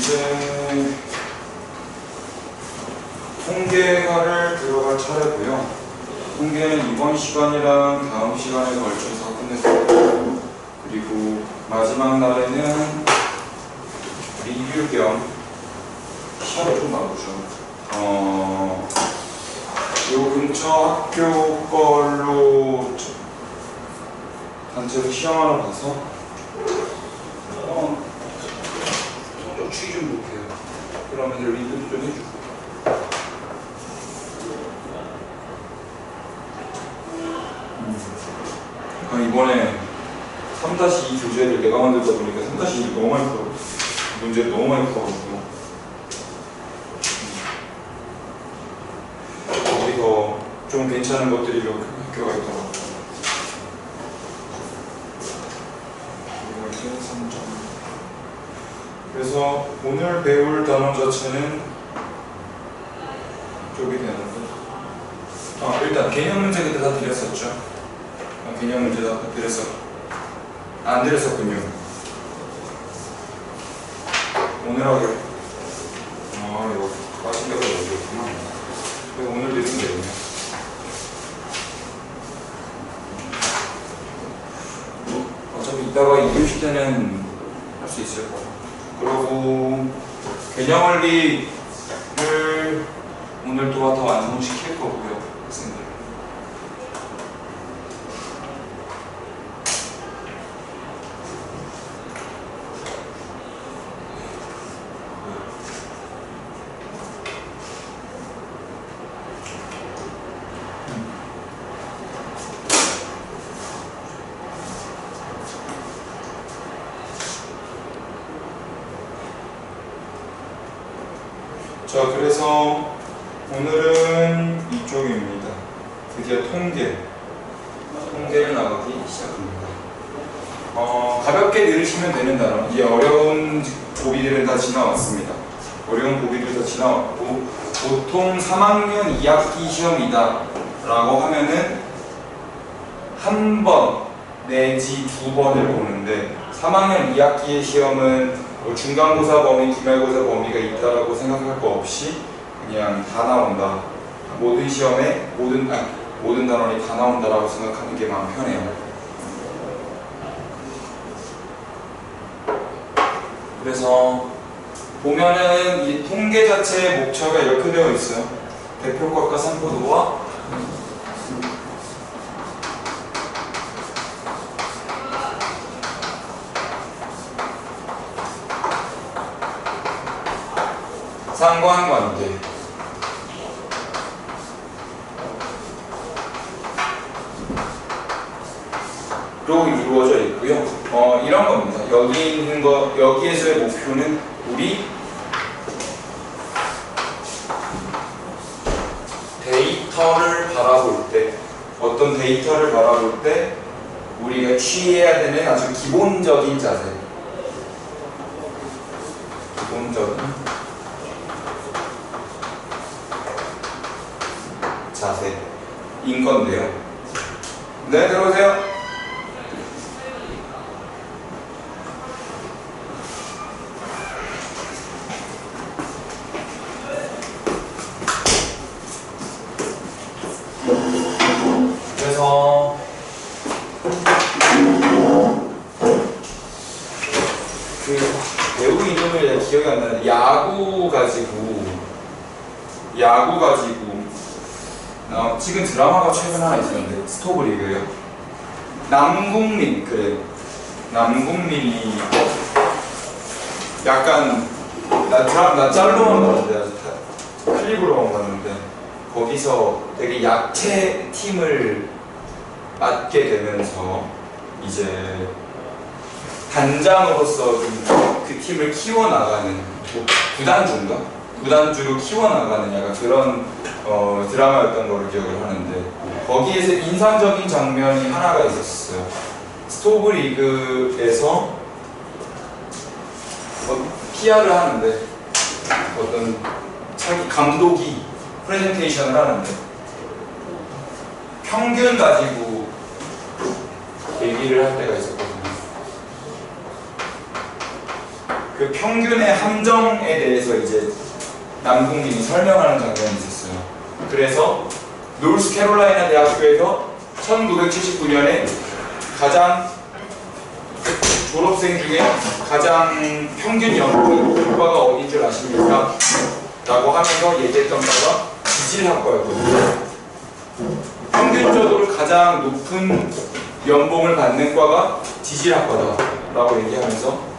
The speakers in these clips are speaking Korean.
이제 통계가를 들어갈 차례고요. 통계는 이번 시간이랑 다음 시간에 걸쳐서 끝냈고요. 그리고 마지막 날에는 리뷰 겸 시험을 좀 봐보죠. 요 근처 학교 걸로 단체로 시험 하나 봐서 좀 추이 좀 볼게요. 그러면 리뷰도 좀 해주고. 이번에 3-2 교재를 내가 만들다 보니까 3-2를 너무 많이 풀어. 문제를 너무 많이 풀어가지고 어디서 좀 괜찮은 것들이 몇 학교가 있더라고요. 그래서 오늘 배울 단어 자체는 쪽이 되는데 일단 개념 문제 그때 다 드렸었죠. 개념 문제 다 안 드렸었군요. 오늘 하게 이거 빠진다고 여기였구나. 그래서 오늘 드리면 되겠네. 어차피 이따가 2교시 때는 할 수 있을 거예요. 그리고 개념 원리를 오늘 또 더 완성시킬 거고요, 학생들. 자, 그래서 오늘은 이쪽입니다. 드디어 통계를 나가기 시작합니다. 가볍게 들으시면 되는 단어. 이제 어려운 고비들은 다 지나왔습니다. 어려운 고비들 다 지나왔고, 보통 3학년 2학기 시험이다 라고 하면은 한 번 내지 두 번을 보는데, 3학년 2학기의 시험은 중간고사 범위, 기말고사 범위가 있다라고 생각할 거 없이 그냥 다 나온다. 모든 시험에 모든 단원이 다 나온다라고 생각하는 게 마음 편해요. 그래서 보면은 이 통계 자체의 목차가 이렇게 되어 있어요. 대표과과 산포도와 상관관계로 이루어져 있고요. 이런 겁니다. 여기 있는 거, 여기에서의 목표는 우리 데이터를 바라볼 때, 어떤 데이터를 바라볼 때 우리가 취해야 되는 아주 기본적인 자세, 기본적인 자세인 건데요. 네, 들어오세요. 그래서 배우 이름을 기억이 안 나는데 야구 가지고 지금 드라마가 최근 하나 있었는데 스토브리그예요. 남궁민, 그래. 남궁민이 약간 나 짤로만 봤는데 클립으로만 봤는데 거기서 되게 약체 팀을 맡게 되면서 이제 단장으로서 그 팀을 키워나가는 구단주로 키워나가는 약간 그런 드라마였던 걸로 기억을 하는데 거기에서 인상적인 장면이 하나가 있었어요. 스토브 리그에서 PR을 하는데 어떤 자기 감독이 프레젠테이션을 하는데 평균 가지고 얘기를 할 때가 있었거든요. 그 그 평균의 함정에 대해서 이제 남궁민이 설명하는 장면이 있었어요. 그래서 노스캐롤라이나 대학교에서 1979년에 가장 졸업생 중에 가장 평균 연봉이 높은 과가 어딘 줄 아십니까? 라고 하면서 얘기했던 과가 지질학과였거든요. 평균적으로 가장 높은 연봉을 받는 과가 지질학과다 라고 얘기하면서,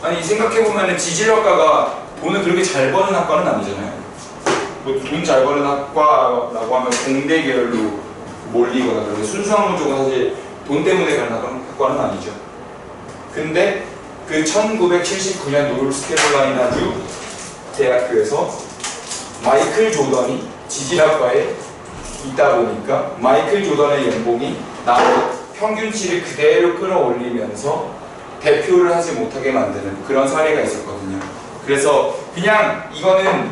아니 생각해보면 지질학과가 돈을 그렇게 잘 버는 학과는 아니잖아요. 뭐 돈 잘 버는 학과라고 하면 공대 계열로 몰리거나 그런데 순수학문 쪽은 사실 돈 때문에 가는 학과는 아니죠. 근데 그 1979년 노스캐롤라이나주 대학교에서 마이클 조던이 지질학과에 있다 보니까 마이클 조던의 연봉이 나의 평균치를 그대로 끌어올리면서 대표를 하지 못하게 만드는 그런 사례가 있었거든요. 그래서 그냥 이거는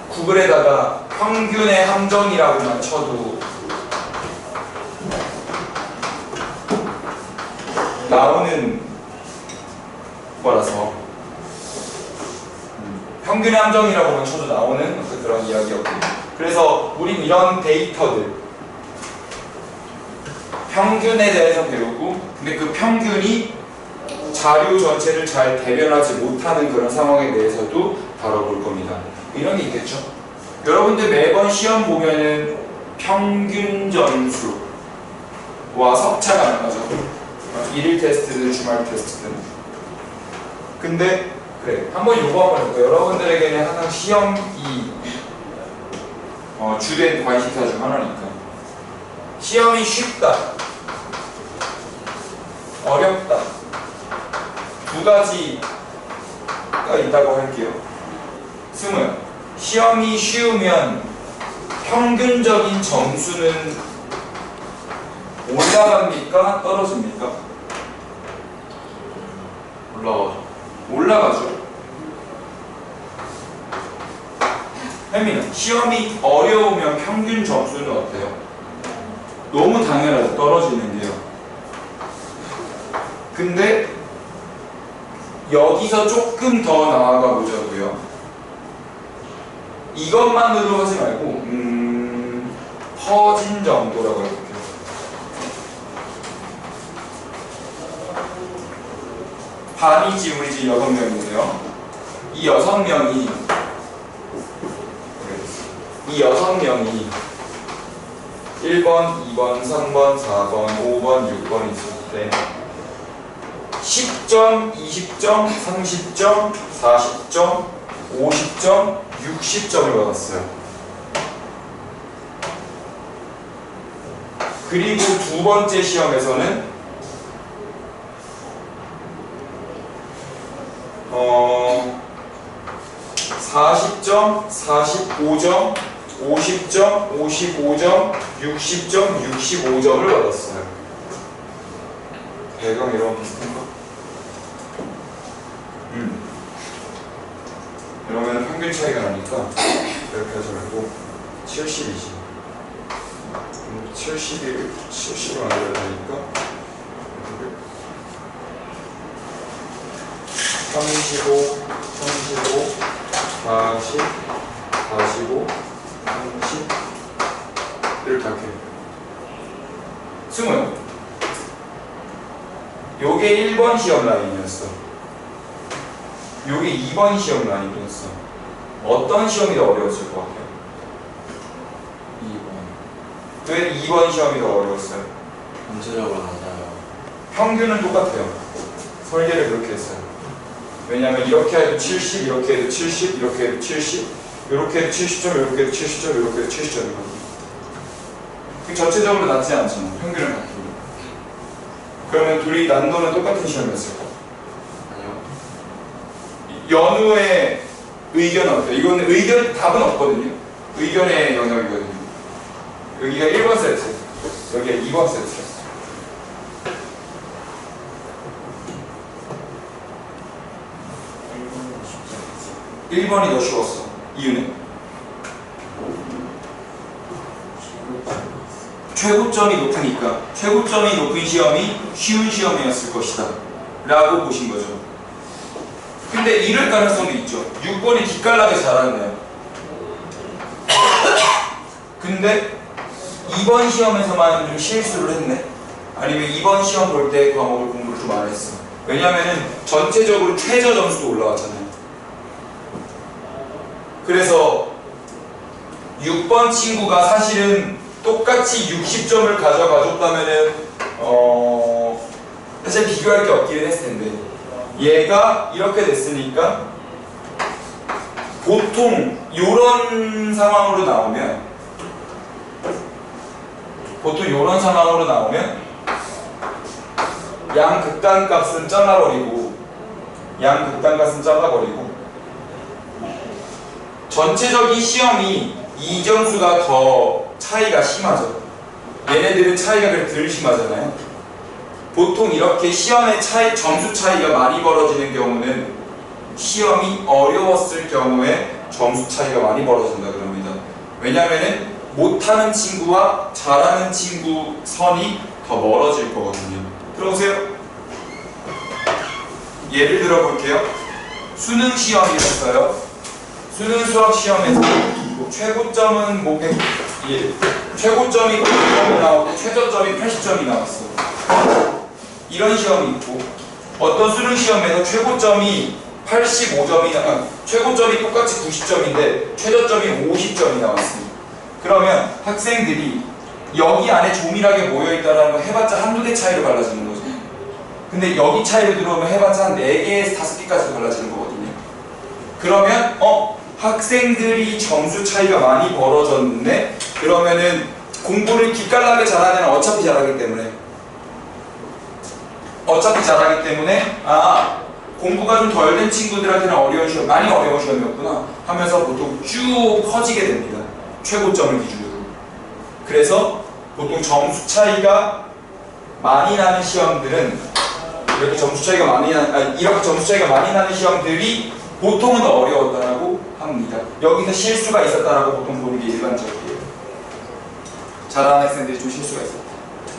구글에다가 평균의 함정이라고만 쳐도 나오는 거라서, 평균의 함정이라고만 쳐도 나오는 어떤 그런 이야기였고요. 그래서 우린 이런 데이터들, 평균에 대해서 배우고, 근데 그 평균이 자료 전체를 잘 대변하지 못하는 그런 상황에 대해서도 다뤄볼 겁니다. 이런 게 있겠죠. 여러분들 매번 시험 보면은 평균 점수와 섭차가 안 나죠. 일일 테스트든 주말 테스트든. 근데 그래, 한번 요거 한번 해볼게요. 여러분들에게는 항상 시험이 주된 관심사 중 하나니까. 시험이 쉽다, 어렵다, 두 가지가 있다고 할게요. 승우야, 시험이 쉬우면 평균적인 점수는 올라갑니까? 떨어집니까? 올라가죠. 혜민아, 시험이 어려우면 평균 점수는 어때요? 너무 당연하죠. 떨어지는데요. 근데 여기서 조금 더 나아가 보자고요. 이것만으로 하지 말고 퍼진 정도라고 해볼게요. 반이지 우리지 6명이네요. 이 6명이 1번, 2번, 3번, 4번, 5번, 6번 있을 때 10점, 20점, 30점, 40점, 50점, 60점을 받았어요. 그리고 두 번째 시험에서는 40점, 45점, 50점, 55점, 60점, 65점을 받았어요. 배경 이런 비슷한가? 이러면 평균 차이가 나니까 이렇게 하지 말고 70이지. 70을 만들어야 되니까 35, 35, 40, 45, 30 이렇게 할게요. 승우야, 요게 1번 시험 라인이었어. 요게 2번 시험 라인이었어. 어떤 시험이 더 어려웠을 것 같아요? 2번. 왜 2번 시험이 더 어려웠어요? 전체적으로 낮아요. 평균은 똑같아요. 설계를 그렇게 했어요. 왜냐면 이렇게 해도 70, 이렇게 해도 70, 이렇게 해도 70, 이렇게 해도 70점, 이렇게 해도 70점, 이렇게 해도 70점이거든요. 전체적으로 낮지 않잖아. 평균을 갖고. 그러면 둘이 난도는 똑같은 시험이었을까? 아니요. 연우의 의견은 어때요? 이거는 의견, 답은 없거든요. 의견의 영역이거든요. 여기가 1번 세트, 여기가 2번 세트. 1번이 더 쉬웠어. 이유는? 최고점이 높으니까. 최고점이 높은 시험이 쉬운 시험이었을 것이다 라고 보신 거죠. 근데 이럴 가능성도 있죠. 6번이 기깔나게 잘하네요. 근데 2번 시험에서만 좀 실수를 했네. 아니면 2번 시험 볼 때 과목을 공부를 좀 안 했어. 왜냐면은 전체적으로 최저 점수도 올라왔잖아요. 그래서 6번 친구가 사실은 똑같이 60점을 가져가줬다면은 사실 비교할 게 없기는 했을 텐데 얘가 이렇게 됐으니까 보통 이런 상황으로 나오면 양 극단값은 잘라버리고 전체적인 시험이 이 점수가 더 차이가 심하죠. 얘네들은 차이가 그렇게 덜 심하잖아요. 보통 이렇게 시험의 점수 차이가 많이 벌어지는 경우는 시험이 어려웠을 경우에 점수 차이가 많이 벌어진다 그럽니다. 왜냐하면 못하는 친구와 잘하는 친구 선이 더 멀어질 거거든요. 들어보세요. 예를 들어 볼게요. 수능 시험이었어요. 수능 수학 시험에서 최고점은 뭐 100, 최고점이 90점이 나오고 최저점이 80점이 나왔어. 이런 시험이 있고 어떤 수능 시험에서 최고점이 85점이 최고점이 똑같이 90점인데 최저점이 50점이 나왔습니다. 그러면 학생들이 여기 안에 조밀하게 모여있다는 거 해봤자 한두 개 차이로 갈라지는 거죠. 근데 여기 차이로 들어오면 해봤자 한 4개에서 5개까지 갈라지는 거거든요. 그러면 학생들이 점수 차이가 많이 벌어졌는데 그러면은 공부를 기깔나게 잘하는 애는 어차피 잘하기 때문에 공부가 좀 덜 된 친구들한테는 많이 어려운 시험이었구나 하면서 보통 쭉 커지게 됩니다. 최고점을 기준으로. 그래서 보통 점수 차이가 많이 나는 시험들은 이렇게 점수 차이가 많이 나는 시험들이 보통은 더 어려웠다라고 합니다. 여기서 실수가 있었다라고 보통 보는 게 일반적이에요. 잘하는 학생들이 좀 실수가 있었다.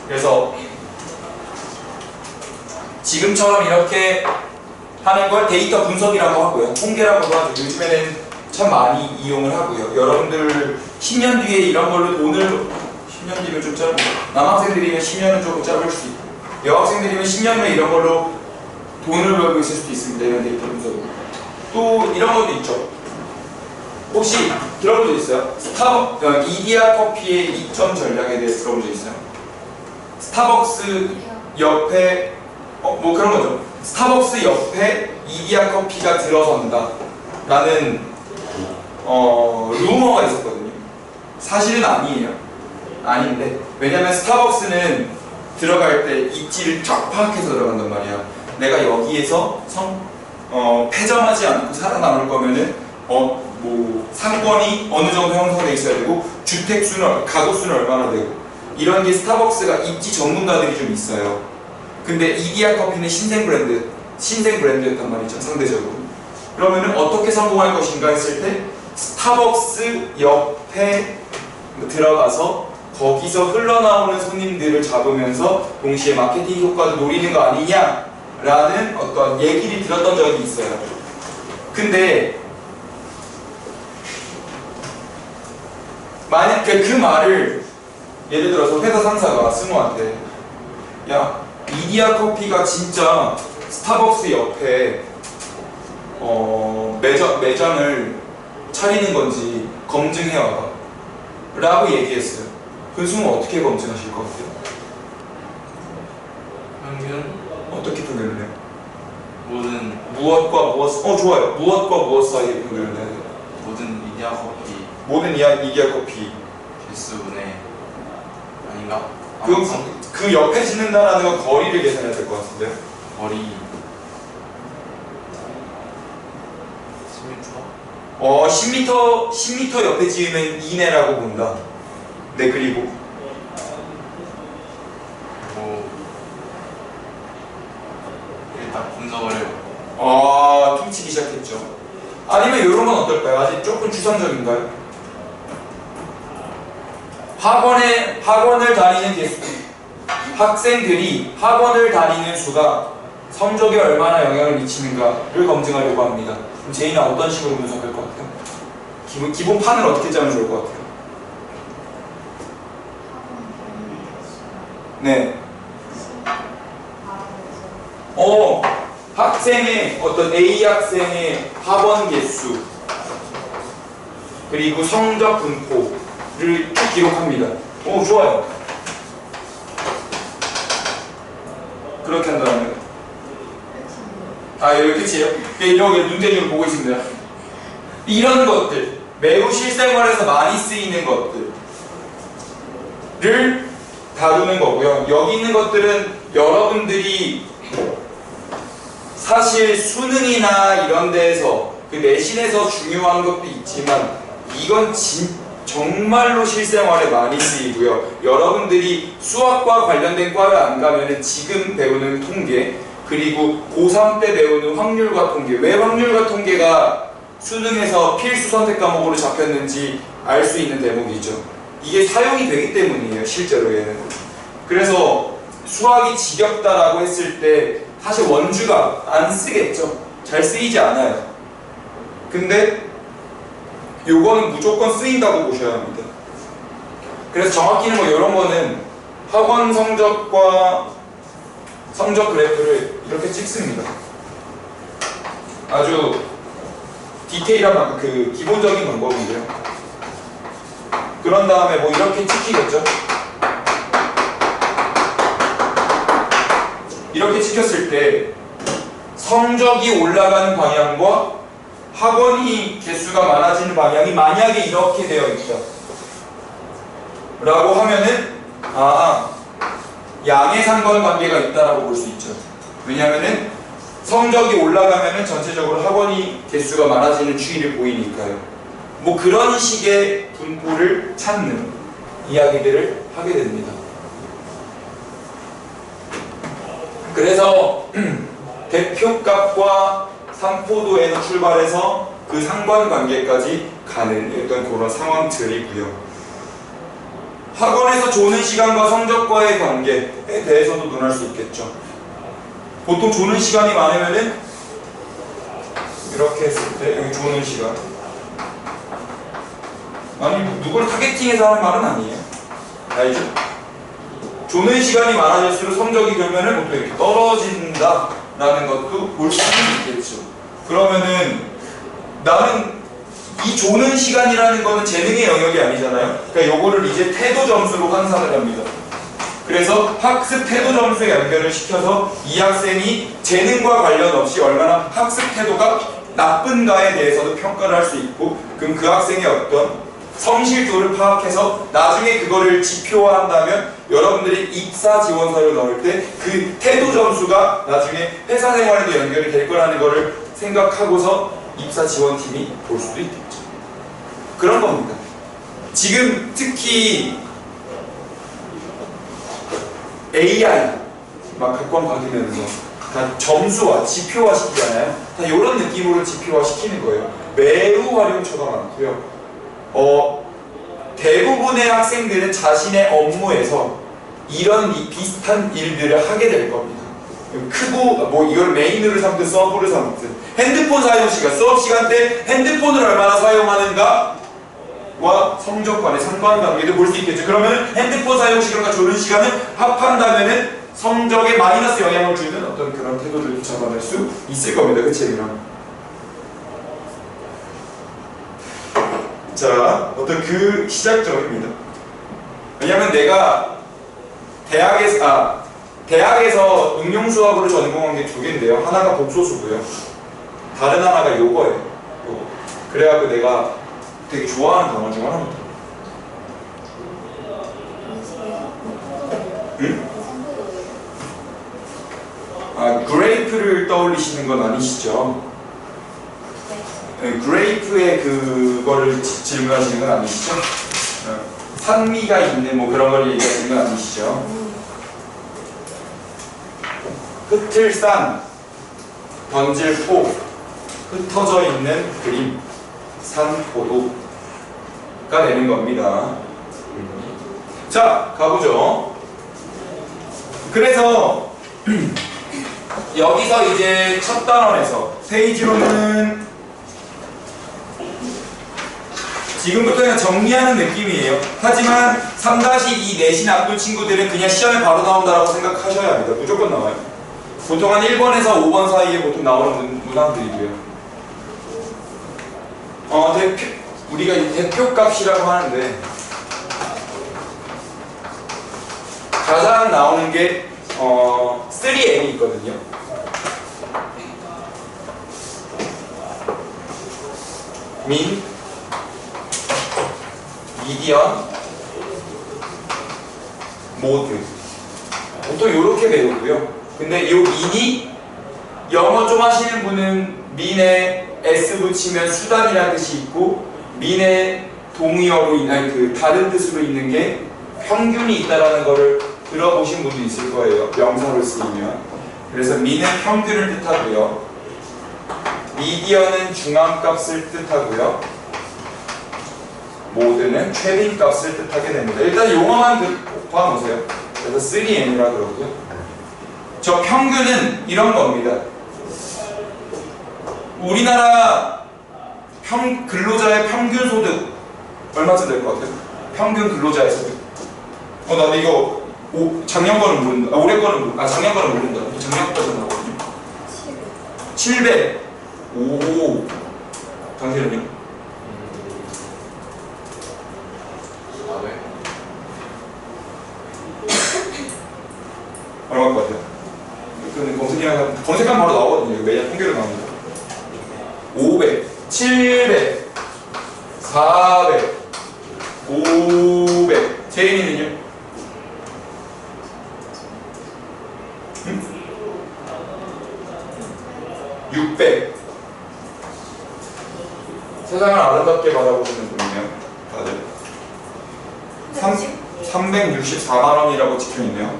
그래서 지금처럼 이렇게 하는 걸 데이터 분석이라고 하고요. 통계라고도 하죠. 요즘에는 참 많이 이용을 하고요. 여러분들 10년 뒤에 이런 걸로 10년 뒤면 좀 짧고 남학생들이면 10년은 조금 짧을 수 있고 여학생들이면 10년 후에 이런 걸로 돈을 벌고 있을 수도 있습니다. 이런 데이터 분석으로. 또 이런 것도 있죠. 혹시 들어본 적 있어요? 이디야 커피의 입점 전략에 대해서 들어본 적 있어요? 스타벅스 옆에 뭐 그런 거죠. 스타벅스 옆에 이디야 커피가 들어선다 라는 루머가 있었거든요. 사실은 아닌데 왜냐면 스타벅스는 들어갈 때 입지를 쫙 파악해서 들어간단 말이야. 내가 여기에서 폐점하지 않고 살아남을 거면은 뭐 상권이 어느 정도 형성돼 있어야 되고 주택 수는 가구 수는 얼마나 되고 이런 게 스타벅스가 입지 전문가들이 좀 있어요. 근데 이디야 커피는 신생 브랜드였단 말이죠. 상대적으로. 그러면은 어떻게 성공할 것인가 했을 때 스타벅스 옆에 들어가서 거기서 흘러나오는 손님들을 잡으면서 동시에 마케팅 효과도 노리는 거 아니냐라는 어떤 얘기를 들었던 적이 있어요. 근데 만약 그 말을 예를 들어서 회사 상사가 스모한테 야 이디야 커피가 진짜 스타벅스 옆에 매장을 차리는 건지 검증해와봐 라고 얘기했어요. 그 스모 어떻게 검증하실 것 같아요? 평균 어떻게 평균을 해요? 모든 무엇과 무엇 좋아요. 무엇과 무엇 사이에 평균을 해야 돼요? 모든 이디야 커피 모든 이디야 커피 개수분의 아닌가? 그 옆에 짓는다라는 건 거리를 계산해야 될 것 같은데요? 거리 10m? 10m 옆에 지으면 이내라고 본다. 네, 그리고 일단 분석을 퉁치기 시작했죠. 아니면 이런 건 어떨까요? 아직 조금 추상적인가요? 학원을 다니는 학생들이 학원을 다니는 수가 성적에 얼마나 영향을 미치는가를 검증하려고 합니다. 그럼 제이는 어떤 식으로 분석할 것 같아요? 기본 판을 어떻게 짜면 좋을 것 같아요? 네. 학생의 어떤 A 학생의 학원 개수 그리고 성적 분포를 기록합니다. 오, 좋아요. 그렇게 한다면 여기 끝이에요? 이렇게 눈대중을 보고 있습니다. 이런 것들 매우 실생활에서 많이 쓰이는 것들을 다루는 거고요. 여기 있는 것들은 여러분들이 사실 수능이나 이런 데에서 그 내신에서 중요한 것도 있지만 이건 정말로 실생활에 많이 쓰이고요. 여러분들이 수학과 관련된 과를 안 가면은 지금 배우는 통계 그리고 고3 때 배우는 확률과 통계, 왜 확률과 통계가 수능에서 필수 선택 과목으로 잡혔는지 알 수 있는 대목이죠. 이게 사용이 되기 때문이에요, 실제로 얘는. 그래서 수학이 지겹다라고 했을 때 사실 원주가 안 쓰겠죠. 잘 쓰이지 않아요. 근데 요거는 무조건 쓰인다고 보셔야 합니다. 그래서 정확히는 뭐 이런 거는 학원 성적과 성적 그래프를 이렇게 찍습니다. 아주 디테일한 그 기본적인 방법인데요. 그런 다음에 뭐 이렇게 찍히겠죠. 이렇게 찍혔을 때 성적이 올라가는 방향과 학원이 개수가 많아지는 방향이 만약에 이렇게 되어 있다 라고 하면은 양의 상관관계가 있다라고 볼 수 있죠. 왜냐하면은 성적이 올라가면은 전체적으로 학원이 개수가 많아지는 추이를 보이니까요. 뭐 그런 식의 분포를 찾는 이야기들을 하게 됩니다. 그래서 대표값과 상포도에서 출발해서 그 상관관계까지 가는 어떤 그런 상황들이고요. 학원에서 조는 시간과 성적과의 관계에 대해서도 논할 수 있겠죠. 보통 조는 시간이 많으면은 이렇게 했을 때 여기 조는 시간 누굴 타겟팅해서 하는 말은 아니에요. 알죠? 조는 시간이 많아질수록 성적이 그러면은 보통 이렇게 떨어진다라는 것도 볼 수 있겠죠. 그러면은 나는 이 조는 시간이라는 거는 재능의 영역이 아니잖아요. 그러니까 요거를 이제 태도 점수로 환산을 합니다. 그래서 학습 태도 점수에 연결을 시켜서 이 학생이 재능과 관련 없이 얼마나 학습 태도가 나쁜가에 대해서도 평가를 할 수 있고, 그럼 그 학생의 어떤 성실도를 파악해서 나중에 그거를 지표화한다면 여러분들이 입사 지원서를 넣을 때 그 태도 점수가 나중에 회사 생활에도 연결이 될 거라는 거를 생각하고서 입사 지원팀이 볼 수도 있겠죠. 그런 겁니다. 지금 특히 AI 막 학원 바뀌면서 다 점수화, 지표화 시키잖아요. 다 이런 느낌으로 지표화 시키는 거예요. 매우 활용처가 많고요. 대부분의 학생들은 자신의 업무에서 이런 비슷한 일들을 하게 될 겁니다. 크고 뭐 이걸 메인으로 삼든 서브를 삼든 핸드폰 사용 시간, 수업 시간 때 핸드폰을 얼마나 사용하는가와 성적 간의 상관관계도 볼 수 있겠죠. 그러면 핸드폰 사용 시간과 조는 시간을 합한다면은 성적에 마이너스 영향을 주는 어떤 그런 태도들도 잡아낼 수 있을 겁니다. 그 책이랑. 자, 어떤 그 시작점입니다. 왜냐면 내가 대학에서 응용수학으로 전공한 게 두 개인데요. 하나가 복소수고요. 다른 하나가 요거예요. 요거. 그래갖고 내가 되게 좋아하는 단어 중 하나입니다. 응? 그레이프를 떠올리시는 건 아니시죠? 그레이프의 그거를 질문하시는 건 아니시죠? 산미가 있는 뭐 그런 걸 얘기하시는 건 아니시죠? 흩을 산, 던질 포, 흩어져 있는 그림, 산포도가 되는 겁니다. 자, 가보죠. 그래서 여기서 이제 첫 단원에서 페이지로는 지금부터는 정리하는 느낌이에요. 하지만 3-2 내신 앞둔 친구들은 그냥 시험에 바로 나온다고 생각하셔야 합니다. 무조건 나와요. 보통 한 1번에서 5번 사이에 보통 나오는 문항들이고요. 우리가 이 대표값이라고 하는데 가장 나오는 게 3n이 있거든요. 민, 미디언, 모드. 보통 이렇게 배우고요. 근데 이 민이 영어 좀 하시는 분은 민에 S 붙이면 수단이라는 뜻이 있고 민의 동의어로 인한 그 다른 뜻으로 있는 게 평균이 있다라는 거를 들어보신 분도 있을 거예요. 명사로 쓰이면. 그래서 민은 평균을 뜻하고요. 미디어는 중앙값을 뜻하고요. 모드는 최빈값을 뜻하게 됩니다. 일단 용어만 봐놓으세요. 그래서 3n이라 그러고요. 저 평균은 이런 겁니다. 우리나라 근로자의 평균 소득 얼마쯤 될 것 같아요? 평균 근로자의 소득. 나도 이거 작년 거는 모른다. 올해 거는 모른다. 작년 거는 모른다. 작년 거는 나오거든요. 700. 오. 당신은요? 400. 얼마일 것 같아요? 검색하면 바로 나오거든요. 매년 통계로 나옵니다. 500, 700, 400, 500. 제인이는요? 600. 세상을 아름답게 바라보시는 분이네요. 다들. 364만 원이라고 찍혀있네요.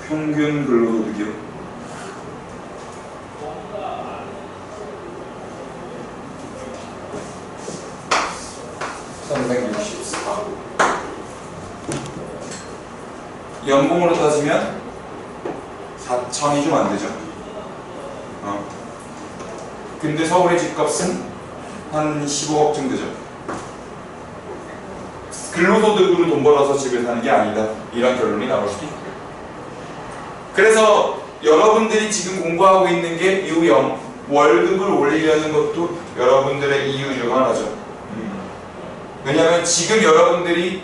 평균 근로소득이요. 연봉으로 따지면 4천이 좀 안 되죠. 근데 서울의 집값은 한 15억 정도 되죠. 근로소득으로 돈 벌어서 집을 사는 게 아니다. 이런 결론이 나올 수도 있고요. 그래서 여러분들이 지금 공부하고 있는 게 유형, 월급을 올리려는 것도 여러분들의 이유 중 하나죠. 왜냐하면 지금 여러분들이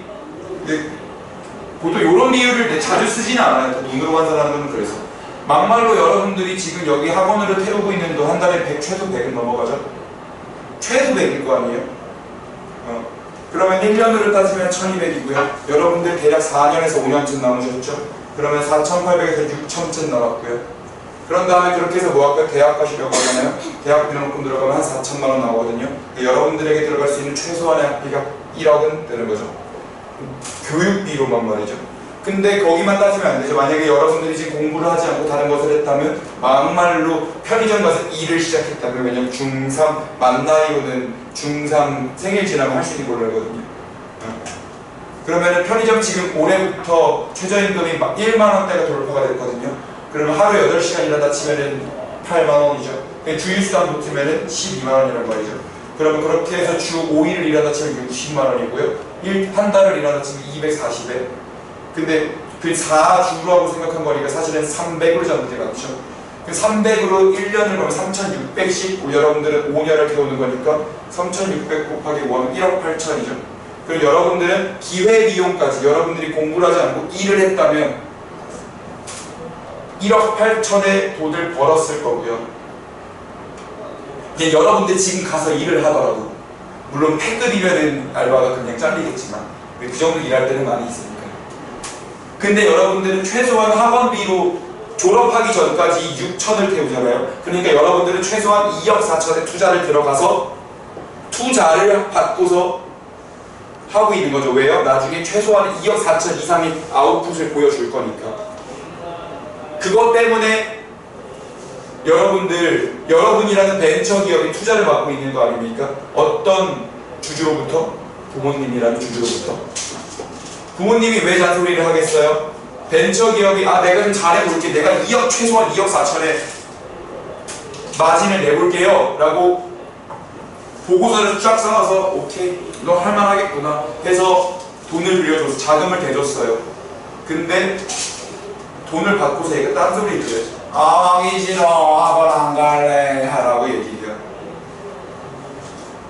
보통 이런 비유를 자주 쓰지는 않아요. 눈으로만 사는 건 그래서. 막말로 여러분들이 지금 여기 학원으로 태우고 있는 돈 한 달에 100, 최소 100은 넘어가죠? 최소 100일 거 아니에요? 그러면 1년으로 따지면 1200이고요. 여러분들 대략 4년에서 5년쯤 남으셨죠? 그러면 4800에서 6000쯤 나왔고요. 그런 다음에 그렇게 해서 뭐 할까요? 대학 가시려고 하잖아요. 대학 등록금 들어가면 한 4천만 원 나오거든요. 여러분들에게 들어갈 수 있는 최소한의 학비가 1억은 되는 거죠. 교육비로만 말이죠. 근데 거기만 따지면 안 되죠. 만약에 여러분들이 지금 공부를 하지 않고 다른 것을 했다면 막말로 편의점 가서 일을 시작했다면, 왜냐면 중3 만 나이로는 중3 생일 지나면 할 수 있는 걸로 알거든요. 그러면 편의점 지금 올해부터 최저임금이 막 1만 원대가 돌파가 됐거든요. 그러면 하루 8시간 일하다 치면은 8만 원이죠. 주휴수당 붙으면은 12만 원이란 말이죠. 그러면 그렇게 해서 주 5일을 일하다 치면 60만 원이고요. 한 달을 일하다 치면 240에. 근데 그 4주라고 생각한 거니까 사실은 300으로 잡는 게 맞죠. 그 300으로 1년을 보면 3600씩 여러분들은 5년을 태우는 거니까 3600 곱하기 1은 1억 8천이죠. 그리고 여러분들은 기회비용까지 여러분들이 공부를 하지 않고 일을 했다면 1억 8천의 돈을 벌었을 거고요. 여러분들 지금 가서 일을 하더라도, 물론 패급이면 알바가 그냥 잘리겠지만 그 정도 일할 때는 많이 있으니까. 근데 여러분들은 최소한 학원비로 졸업하기 전까지 6천을 태우잖아요. 그러니까 여러분들은 최소한 2억 4천의 투자를 들어가서 투자를 받고서 하고 있는 거죠. 왜요? 나중에 최소한 2억 4천 이상의 아웃풋을 보여줄 거니까. 그것 때문에 여러분이라는 벤처기업이 투자를 받고 있는 거 아닙니까? 어떤 주주로부터? 부모님이라는 주주로부터. 부모님이 왜 잔소리를 하겠어요? 벤처기업이 내가 좀 잘해볼게. 내가 최소한 2억 4천에 마진을 내볼게요 라고 보고서를 쫙 써놔서 오케이 너 할만하겠구나 해서 돈을 빌려줘서 자금을 대줬어요. 근데 돈을 받고서 얘가 딴 소리 들어요. 하기 싫어 학원 안 갈래 하라고 얘기해요.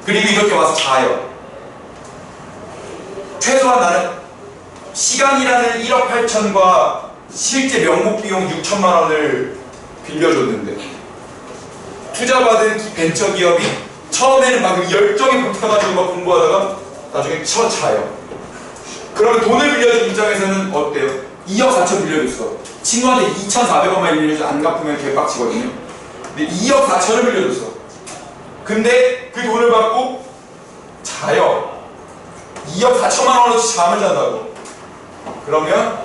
그리고 이렇게 와서 자요. 최소한 나는 시간이라는 1억 8천과 실제 명목 비용 6천만 원을 빌려줬는데 투자받은 벤처 기업이 처음에는 막 열정에 붙어가지고 막 공부하다가 나중에 자요. 그러면 돈을 빌려준 입장에서는 어때요? 2억 4천 빌려줬어. 친구한테 2,400원만 빌려줘서 안 갚으면 개빡치거든요. 근데 2억 4천을 빌려줬어. 근데 그 돈을 받고 자요. 2억 4천만 원어치 잠을 잔다고. 그러면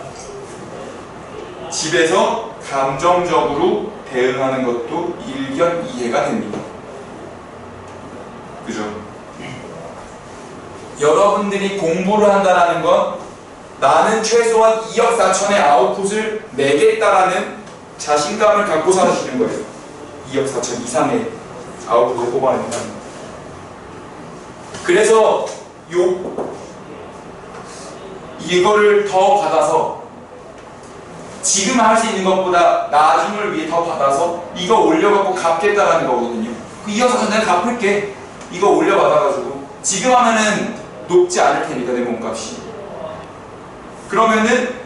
집에서 감정적으로 대응하는 것도 일견 이해가 됩니다. 그죠? 여러분들이 공부를 한다는 건 나는 최소한 2억 4천의 아웃풋을 내겠다라는 자신감을 갖고 사시는 거예요. 2억 4천 이상의 아웃풋을 뽑아낸다는 거. 그래서 이거를 더 받아서 지금 할 수 있는 것보다 나중을 위해 더 받아서 이거 올려갖고 갚겠다라는 거거든요. 그 2억 4천 내가 갚을게. 이거 올려받아가지고 지금 하면은 높지 않을 테니까 내 몸값이. 그러면은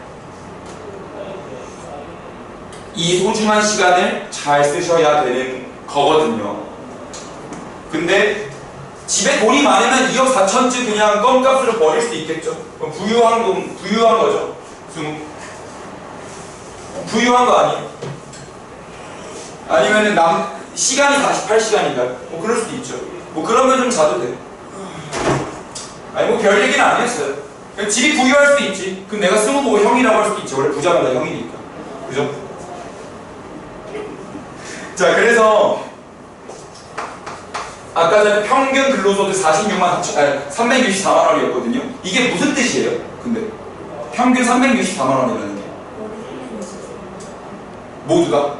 이 소중한 시간을 잘 쓰셔야 되는 거거든요. 근데 집에 돈이 많으면 2억 4천쯤 그냥 껌값으로 버릴 수도 있겠죠. 부유한 거죠. 부유한 거 아니에요? 아니면은 시간이 48시간인가요? 뭐 그럴 수도 있죠. 뭐 그러면 좀 자도 돼. 아니 뭐 별 얘기는 아니었어요. 집이 부유할 수도 있지. 그럼 내가 스무고고 형이라고 할 수도 있지. 원래 부자가 다 형이니까. 그죠? 자, 그래서 아까 전에 평균 근로소득 364만 원이었거든요. 이게 무슨 뜻이에요? 근데 평균 364만 원이라는 게 모두가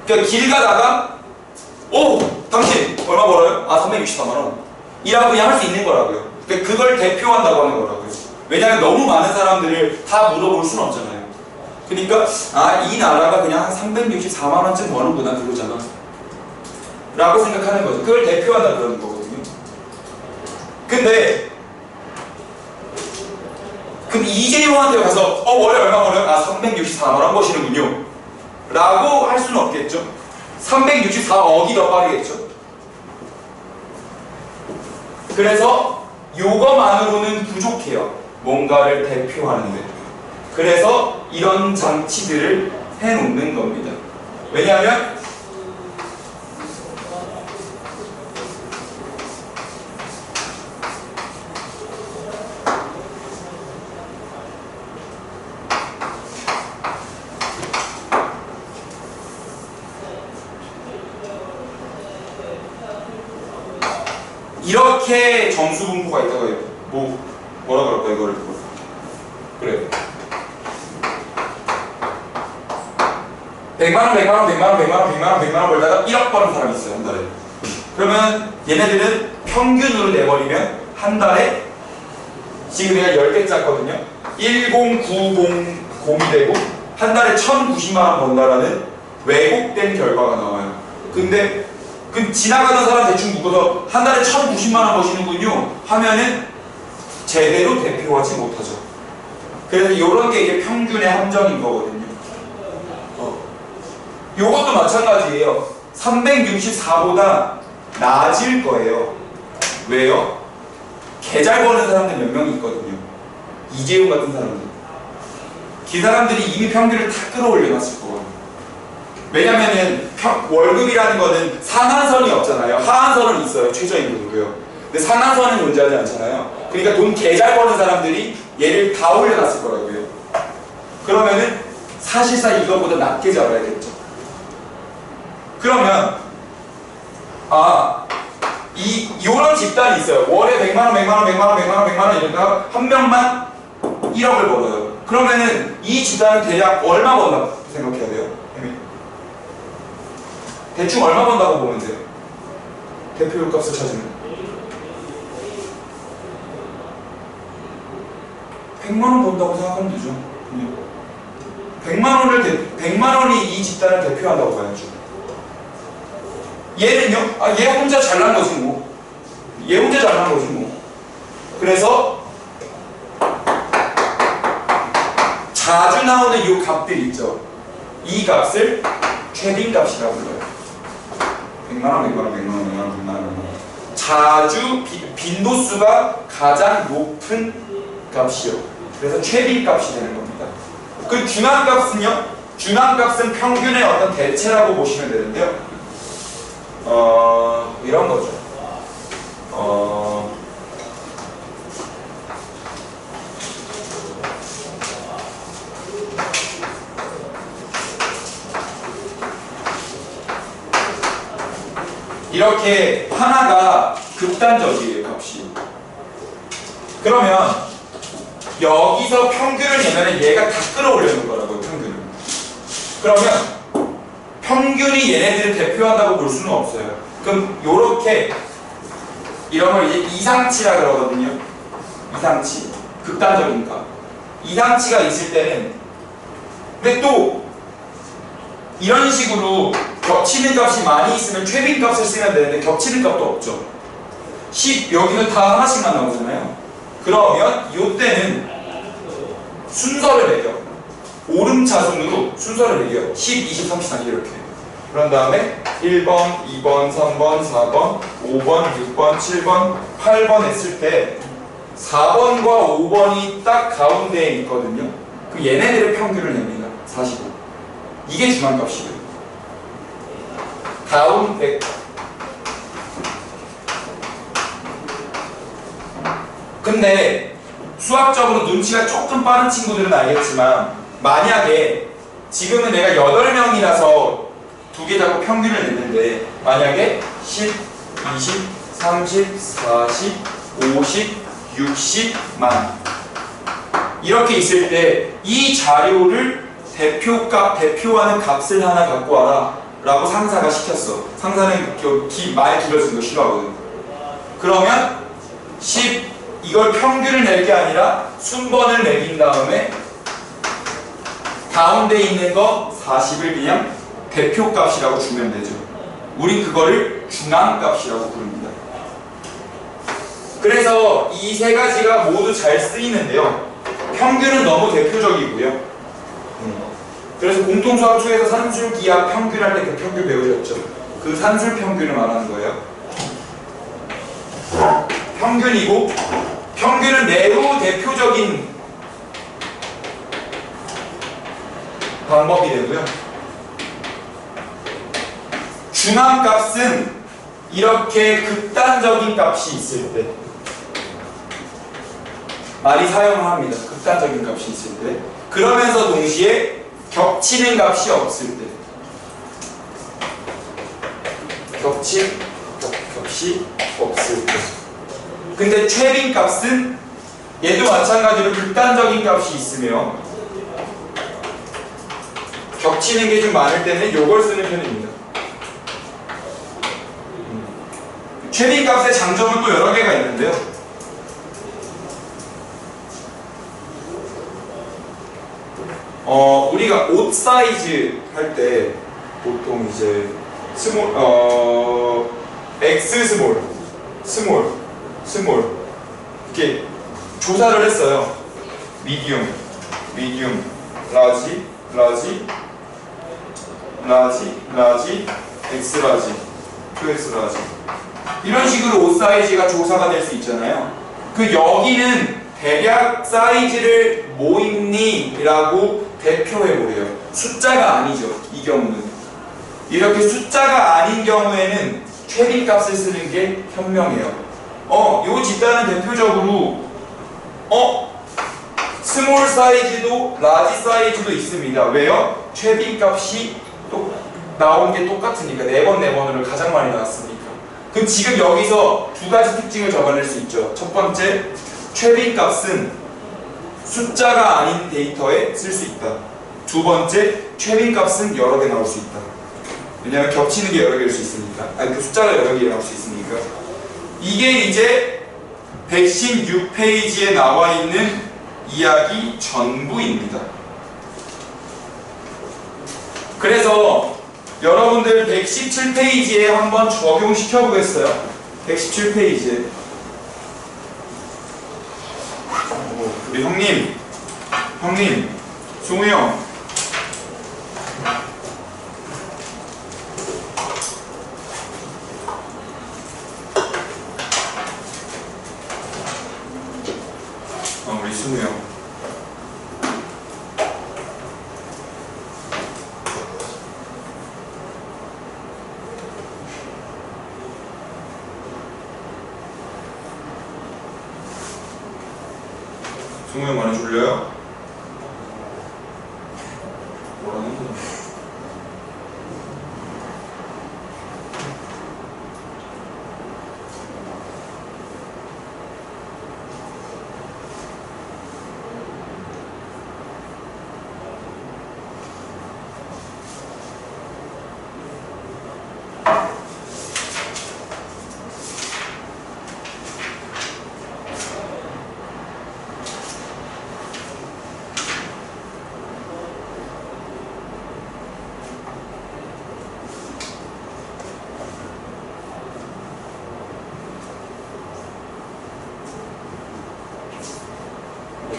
그러니까 길 가다가 당신 얼마 벌어요? 364만 원 이라고 그냥 할 수 있는 거라고요. 그러니까 그걸 대표한다고 하는 거라고요. 왜냐하면 너무 많은 사람들을 다 물어볼 수는 없잖아요. 그러니까 이 나라가 그냥 한 364만 원쯤 버는구나 그거잖아 라고 생각하는 거죠. 그걸 대표한다 그러는 거거든요. 근데 그럼 이재용한테 가서 월에 얼마 벌어요? 364만 원 버시는군요 라고 할 수는 없겠죠. 364억이 더 빠르겠죠. 그래서 요거만으로는 부족해요. 뭔가를 대표하는데. 그래서 이런 장치들을 해놓는 겁니다. 왜냐하면 이렇게 점수 분포가 있다고요. 뭐라 그럴까 이거를. 그래. 100만원, 100만원, 100만원, 100만원, 100만원, 100만원 벌다가 1억 버는 사람이 있어요, 한 달에. 그러면 얘네들은 평균으로 내버리면 한 달에 지금 내가 10개 짰거든요. 10900이 되고 한 달에 1090만원 번다라는 왜곡된 결과가 나와요. 근데 그 지나가는 사람 대충 묶어서 한 달에 1090만원 버시는군요 하면은 제대로 대표하지 못하죠. 그래서 이런 게 이게 평균의 함정인 거거든요. 요것도 마찬가지예요. 364보다 낮을 거예요. 왜요? 개 잘 버는 사람들 몇 명 있거든요. 이재용 같은 사람들. 그 사람들이 이미 평균을 다 끌어올려 놨을 거거든요. 왜냐면은 월급이라는 거는 상한선이 없잖아요. 하한선은 있어요. 최저임금으로요. 근데 상한선은 존재하지 않잖아요. 그러니까 돈 개 잘 버는 사람들이 얘를 다 올려놨을 거라고요. 그러면은 사실상 이거보다 낮게 잡아야겠죠. 그러면 이런 집단이 있어요. 월에 100만원, 100만원, 100만원, 100만원, 100만원 이러다가 한 명만 1억을 벌어요. 그러면은 이 집단은 대략 얼마 번다고 생각해야 돼요? 대충 얼마 번다고 보면 돼요? 대표 값을 찾으면 100만원 번다고 생각하면 되죠. 100만원이 이 집단을 대표한다고 봐야죠. 얘는요? 아, 얘 혼자 잘난 거지 뭐. 얘 혼자 잘난 거지 뭐. 그래서 자주 나오는 이 값들 있죠. 이 값을 최빈값이라고 불러요. 100만원, 100만원, 100만원, 100만원, 100만원. 자주 빈도수가 가장 높은 값이요. 그래서 최빈값이 되는 겁니다. 그 중앙값은요? 중앙값은 평균의 어떤 대체라고 보시면 되는데요. 이런 거죠. 이렇게 하나가 극단적이에요, 값이. 그러면 여기서 평균을 내면 얘가 다 끌어올리는 거라고요, 평균을. 그러면 평균이 얘네들을 대표한다고 볼 수는 없어요. 그럼 요렇게 이런 걸 이제 이상치라 그러거든요. 이상치, 극단적인 값. 이상치가 있을 때는 근데 또 이런 식으로 겹치는 값이 많이 있으면 최빈 값을 쓰면 되는데 겹치는 값도 없죠. 10 여기는 다 하나씩만 나오잖아요. 그러면 이때는 순서를 매겨. 오름차순으로 순서를 매겨요. 10, 20, 30, 40 이렇게. 그런 다음에 1번, 2번, 3번, 4번, 5번, 6번, 7번, 8번 했을 때 4번과 5번이 딱 가운데에 있거든요. 그 얘네들의 평균을 냅니다. 45. 이게 중앙값이에요. 가운데 근데 수학적으로 눈치가 조금 빠른 친구들은 알겠지만 만약에 지금은 내가 8명이라서 두 개 잡고 평균을 냈는데 만약에 10, 20, 30, 40, 50, 60만 이렇게 있을 때 이 자료를 대표하는 값을 하나 갖고 와라 라고 상사가 시켰어. 상사는 많이 길어지는 거 싫어하거든. 그러면 10 이걸 평균을 낼 게 아니라 순번을 매긴 다음에 가운데 있는 거 40을 그냥 대표값이라고 주면 되죠. 우린 그거를 중앙값이라고 부릅니다. 그래서 이 세 가지가 모두 잘 쓰이는데요. 평균은 너무 대표적이고요. 그래서 공통수학 초에서 산술기하 평균할 때 그 평균 배우셨죠? 그 산술 평균을 말하는 거예요. 평균이고 평균은 매우 대표적인 방법이 되고요. 중앙값은 이렇게 극단적인 값이 있을 때 많이 사용을 합니다. 극단적인 값이 있을 때. 그러면서 동시에 겹치는 값이 없을 때. 겹치 값이 없을 때. 근데 최빈 값은 얘도 마찬가지로 극단적인 값이 있으며 겹치는 게 좀 많을 때는 요걸 쓰는 편입니다. 최빈 값의 장점은 또 여러 개가 있는데요. 우리가 옷 사이즈 할 때 보통 이제 X 스몰 이렇게 조사를 했어요. 미디움, 라지, X 라지, 2X 라지 이런 식으로 옷 사이즈가 조사가 될 수 있잖아요. 그 여기는 대략 사이즈를 뭐 입니? 라고 대표해보래요. 숫자가 아니죠. 이 경우는. 이렇게 숫자가 아닌 경우에는 최빈 값을 쓰는 게 현명해요. 요 집단은 대표적으로 스몰 사이즈도 라지 사이즈도 있습니다. 왜요? 최빈 값이 또 나온 게 똑같으니까 4번으로 가장 많이 나왔으니까. 그럼 지금 여기서 두 가지 특징을 적어낼 수 있죠. 첫 번째, 최빈 값은 숫자가 아닌 데이터에 쓸 수 있다. 두 번째, 최빈 값은 여러 개 나올 수 있다. 왜냐하면 겹치는 게 여러 개일 수 있으니까. 아니 그 숫자가 여러 개 나올 수 있으니까. 이게 이제 116페이지에 나와 있는 이야기 전부입니다. 그래서 여러분들 117페이지에 한번 적용시켜 보겠어요. 117페이지에. 우리 형님, 승우 형. 우리 승우 형. 승우 형 많이 졸려요? 뭐라는 거야?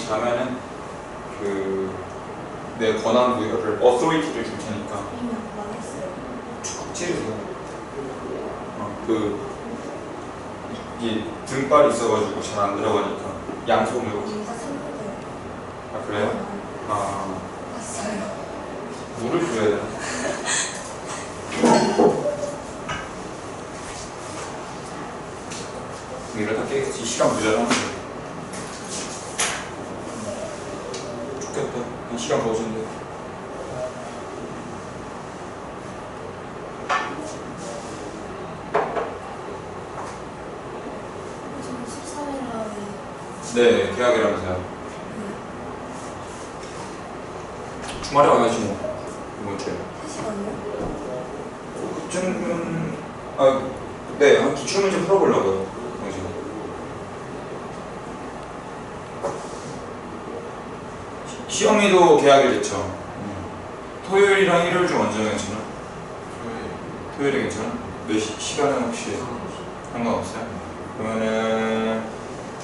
자면은 내 권한 부여를 authority를 줄 테니까 찌르세요. 이게 등발이 있어가지고 잘 안 들어가니까 양손으로. 아 그래요? 물을 줘야 되나? 이러다 깨겠지. 시간 모자라는데. 시간 버신데. 네, 계약이라면서요. 주말에 와야지 뭐. 이번 주에. 3시간이요? 그쯤은 네, 한 기출문제 풀어보려고요. 시험이도 계약이 됐죠. 토요일이랑 일요일 중 언제 괜찮아? 토요일에 괜찮아? 몇 시간은 혹시 상관없어요? 그러면은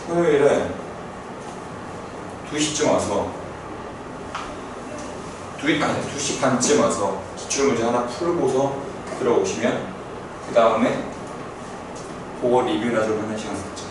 토요일에 2시쯤 와서 2시 반쯤 와서 기출문제 하나 풀고서 들어오시면 그 다음에 그거 리뷰나 좀 하는 시간 갖자.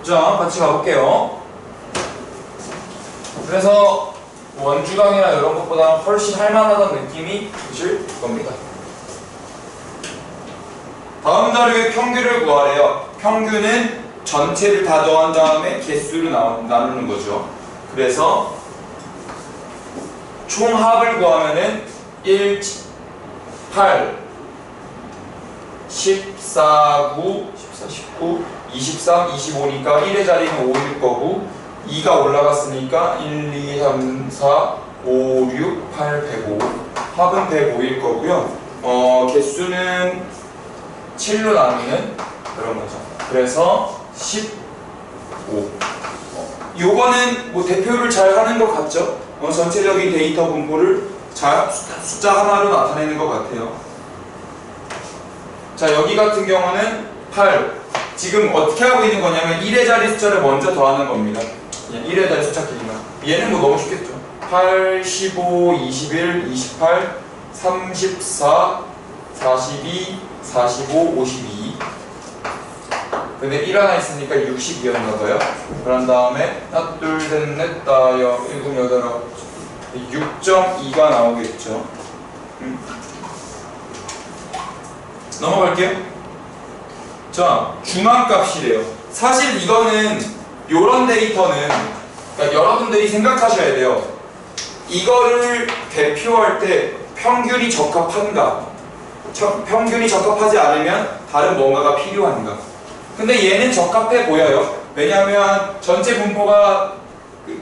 자, 같이 가볼게요. 그래서 원주강이나 이런 것보다 훨씬 할만하다는 느낌이 드실 겁니다. 다음 자료의 평균을 구하래요. 평균은 전체를 다 더한 다음에 개수를 나누는 거죠. 그래서 총합을 구하면은 1, 8, 14, 9, 14, 19, 23, 25니까 1의 자리는 5일 거고 2가 올라갔으니까 1, 2, 3, 4, 5, 6, 8, 105 합은 105일 거고요. 개수는 7로 나누는 그런 거죠. 그래서 15 요거는 뭐 대표를 잘 하는 것 같죠? 전체적인 데이터 분포를 잘 숫자 하나로 나타내는 것 같아요. 자, 여기 같은 경우는 8 지금 어떻게 하고 있는 거냐면 1의 자리 숫자를 먼저 더하는 겁니다. 1의 자리 숫자 길이만. 얘는 뭐 너무 쉽겠죠. 8, 15, 21, 28, 34, 42, 45, 52. 근데 1 하나 있으니까 60이었나 봐요. 그런 다음에 하나 둘셋넷 다섯 일곱 여덟 아홉 6.2가 나오겠죠. 넘어갈게요. 자, 중앙값이래요. 사실 이거는 요런 데이터는 그러니까 여러분들이 생각하셔야 돼요. 이거를 대표할 때 평균이 적합한가? 평균이 적합하지 않으면 다른 뭔가가 필요한가? 근데 얘는 적합해 보여요. 왜냐하면 전체 분포가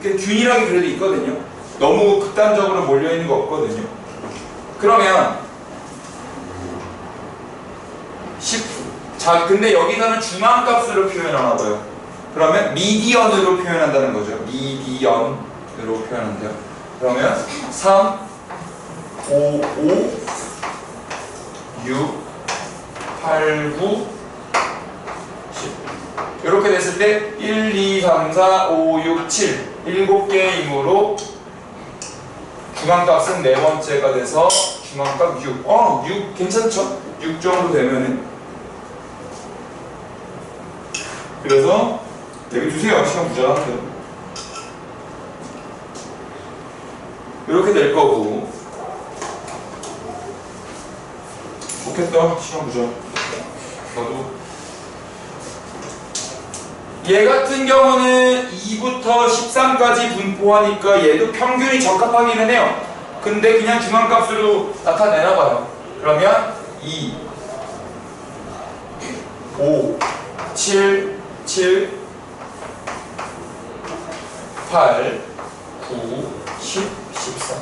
균일하게 그래도 있거든요. 너무 극단적으로 몰려있는 거 없거든요. 그러면 자, 근데 여기서는 중앙값으로 표현하나 봐요. 그러면 미디언으로 표현한다는 거죠. 미디언으로 표현한대요. 그러면 3, 5, 5, 6, 8, 9, 10 이렇게 됐을 때 1, 2, 3, 4, 5, 6, 7 7개이므로 중앙값은 네 번째가 돼서 중앙값 6 6 괜찮죠? 6 정도 되면은 그래서 여기 주세요. 시간 부자한테 이렇게 될 거고 좋겠다. 시간 부자 나도 얘 같은 경우는 2부터 13까지 분포하니까 얘도 평균이 적합하기는 해요. 근데 그냥 중앙값으로 나타내나봐요. 그러면 2 5 7 7 8 9 10 13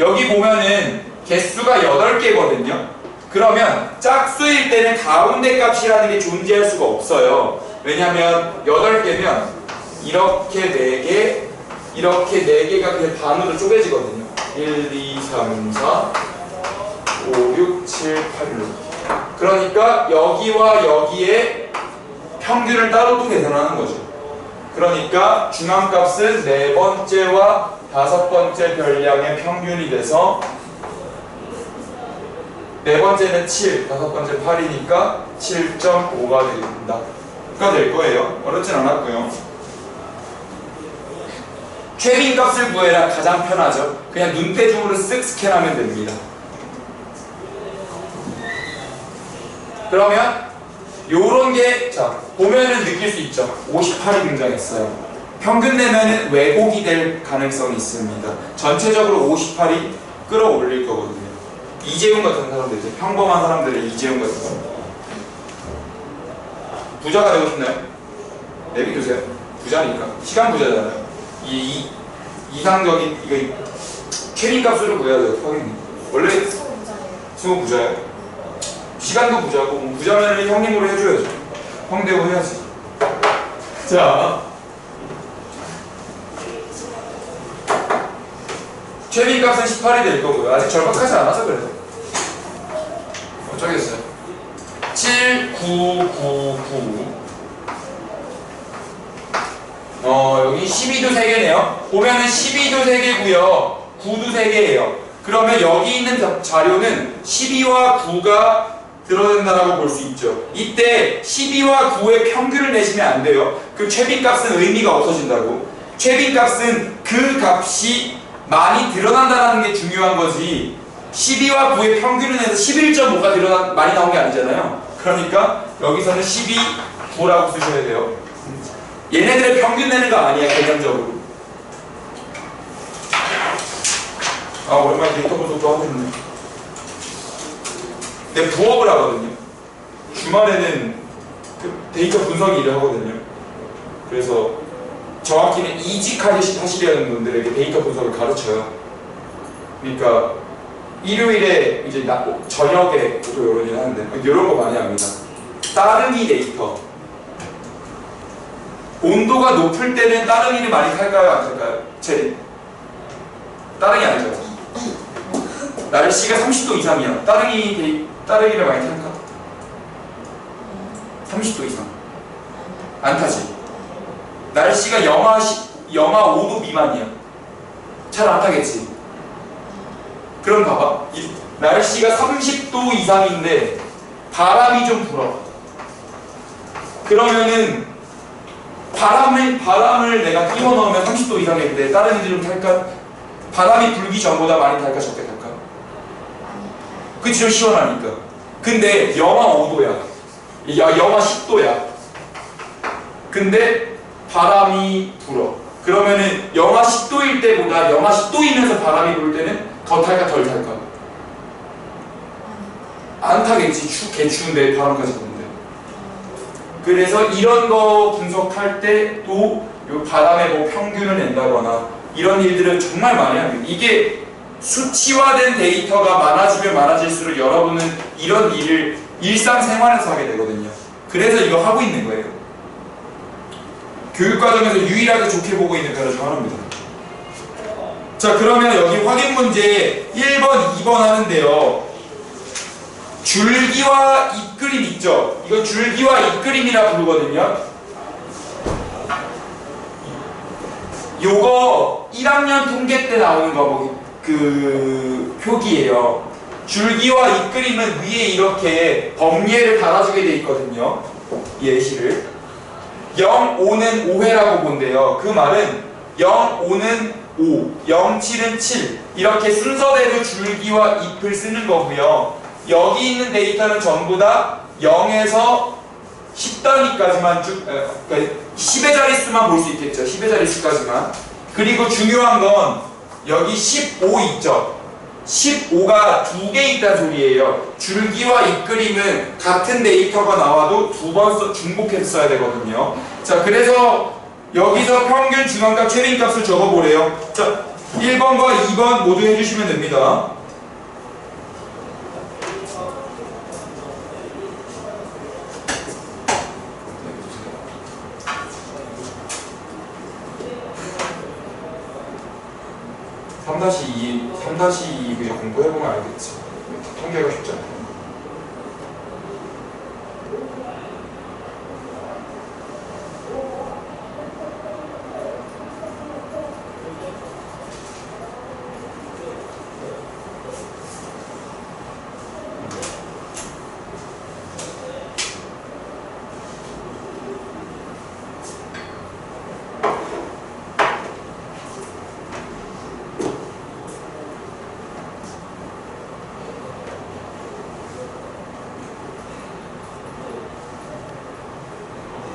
여기 보면은 개수가 8개거든요 그러면 짝수일 때는 가운데 값이라는 게 존재할 수가 없어요. 왜냐면 8개면 이렇게 4개 이렇게 4개가 그냥 반으로 쪼개지거든요. 1, 2, 3, 4 5, 6, 7, 8 이렇게. 그러니까 여기와 여기에 평균을 따로 또 계산하는 거죠. 그러니까 중앙값은 네 번째와 다섯 번째 별량의 평균이 돼서 네 번째는 7, 다섯 번째 8이니까 7.5가 됩니다. 가 될 거예요. 어렵진 않았고요. 최빈값을 구해라. 가장 편하죠. 그냥 눈대중으로 쓱 스캔하면 됩니다. 그러면 요런 게, 자, 보면은 느낄 수 있죠. 58이 등장했어요. 평균 내면은 왜곡이 될 가능성이 있습니다. 전체적으로 58이 끌어올릴 거거든요. 이재용 같은 사람들, 평범한 사람들의 이재용 같은 사람. 부자가 되고 싶나요? 내비두세요. 부자니까. 시간 부자잖아요. 이상적인, 이거, 최빈값으로 구해야 돼요, 평균이. 원래, 수고 부자예요. 시간도 부자고 뭐 부자면은 형님으로 해줘야죠. 형 되고 해야지. 자, 최빈값은 18이 될 거고요. 아직 절박하지 않아서 그래요. 어쩌겠어요. 7, 9, 9, 9 여기 12도 3개네요. 보면은 12도 3개고요 9도 3개예요. 그러면 여기 있는 자료는 12와 9가 들어간다라고 볼 수 있죠. 이때 12와 9의 평균을 내시면 안 돼요. 그 최빈값은 의미가 없어진다고. 최빈값은 그 값이 많이 드러난다는 게 중요한 거지 12와 9의 평균을 내서 11.5가 많이 나온 게 아니잖아요. 그러니까 여기서는 12, 9라고 쓰셔야 돼요. 얘네들의 평균 내는 거 아니야, 개념적으로. 아, 오랜만에 데이터 분석도 하고 있네. 내 부업을 하거든요. 주말에는 그 데이터 분석 일을 하거든요. 그래서 정확히는 이직하시려는 분들에게 데이터 분석을 가르쳐요. 그러니까 일요일에 이제 저녁에 또 이런 일 하는데 이런 거 많이 합니다. 따릉이 데이터. 온도가 높을 때는 따릉이를 많이 탈까요? 안 탈까요? 체리. 따릉이 아니죠. 날씨가 30도 이상이야. 따릉이를 많이 탈까? 30도 이상. 안 타지. 날씨가 영하 5도 미만이야. 잘 안 타겠지. 그럼 봐봐. 날씨가 30도 이상인데 바람이 좀 불어. 그러면은 바람을 내가 끼워 넣으면 30도 이상인데 다른 애들은 탈까? 바람이 불기 전보다 많이 탈까 적게 탈까? 그치, 좀 시원하니까. 근데 영하 5도야. 영하 10도야. 근데 바람이 불어. 그러면은 영하 10도일 때보다 영하 10도이면서 바람이 불 때는 더 탈까 덜 탈까? 안 타겠지. 개추운데 바람까지 부는데. 그래서 이런 거 분석할 때도 요 바람의 뭐 평균을 낸다거나 이런 일들을 정말 많이 합니다. 이게 수치화된 데이터가 많아지면 많아질수록 여러분은 이런 일을 일상생활에서 하게 되거든요. 그래서 이거 하고 있는 거예요. 교육과정에서 유일하게 좋게 보고 있는 변화 중 하나입니다. 자, 그러면 여기 확인 문제 1번, 2번 하는데요. 줄기와 잎그림 있죠? 이거 줄기와 잎그림이라 부르거든요. 요거 1학년 통계 때 나오는 거 그 표기예요. 줄기와 잎그림은 위에 이렇게 범례를 달아주게 돼 있거든요. 예시를 0, 5는 5회라고 본대요. 그 말은 0, 5는 5, 0, 7은 7 이렇게 순서대로 줄기와 잎을 쓰는 거고요. 여기 있는 데이터는 전부 다 0에서 10단위까지만 쭉, 그러니까 10의 자릿수만 볼 수 있겠죠. 10의 자릿수까지만. 그리고 중요한 건 여기 15 있죠. 15가 2개 있다는 소리예요. 줄기와 잎그림은 같은 데이터가 나와도 두 번 중복해서 써야 되거든요. 자, 그래서 여기서 평균 중앙값 최대값을 적어보래요. 자, 1번과 2번 모두 해주시면 됩니다. (3-2) 3-2 그냥 공부해보면 알겠지. 통계가 쉽잖아요.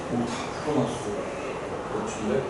다 풀어놨어. 멋진데?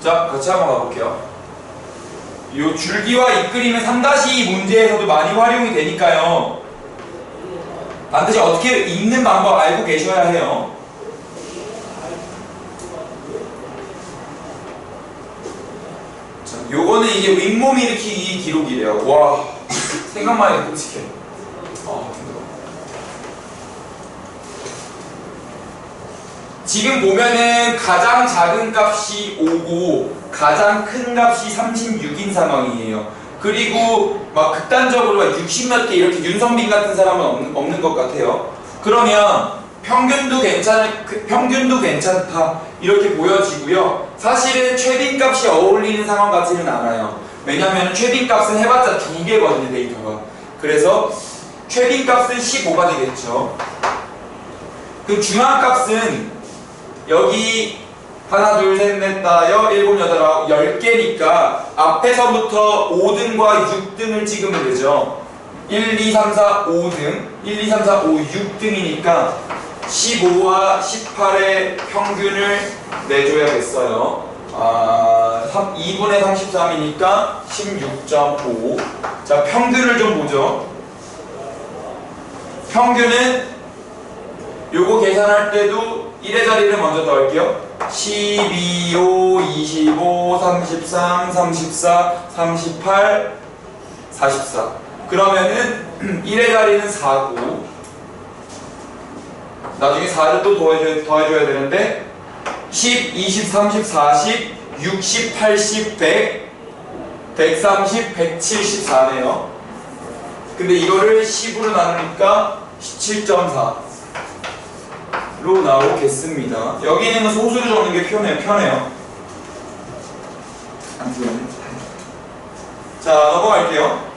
자, 같이 한번 가볼게요. 요 줄기와 잎그림은 3-2 문제에서도 많이 활용이 되니까요. 반드시 어떻게 읽는 방법 알고 계셔야 해요. 자, 요거는 이게 윗몸 일으키기 기록이래요. 와, 생각만 해도 끔찍해. 힘들어. 지금 보면은 가장 작은 값이 5고 가장 큰 값이 36인 상황이에요. 그리고 막 극단적으로 막 60몇 개 이렇게 윤성빈 같은 사람은 없는 것 같아요. 그러면 평균도 괜찮다 이렇게 보여지고요. 사실은 최빈값이 어울리는 상황 같지는 않아요. 왜냐하면 최빈값은 해봤자 2개거든요, 데이터가. 그래서 최빈값은 15가 되겠죠. 그 중앙값은 여기 하나, 둘, 셋, 넷, 다여, 일곱, 여덟, 아홉, 10개니까 앞에서부터 5등과 6등을 찍으면 되죠. 1, 2, 3, 4, 5등 1, 2, 3, 4, 5, 6등이니까 15와 18의 평균을 내줘야겠어요. 2분의 33이니까 16.5. 자, 평균을 좀 보죠. 평균은 요거 계산할 때도 1의 자리를 먼저 넣을게요. 12, 5, 25, 33, 34, 38, 44. 그러면은 1의 자리는 4고 나중에 4를 또 더해줘야 되는데 10, 20, 30, 40, 60, 80, 100, 130, 174네요. 근데 이거를 10으로 나누니까 17.4로 나오겠습니다. 여기는 소수를 적는 게 편해요. 자, 넘어갈게요.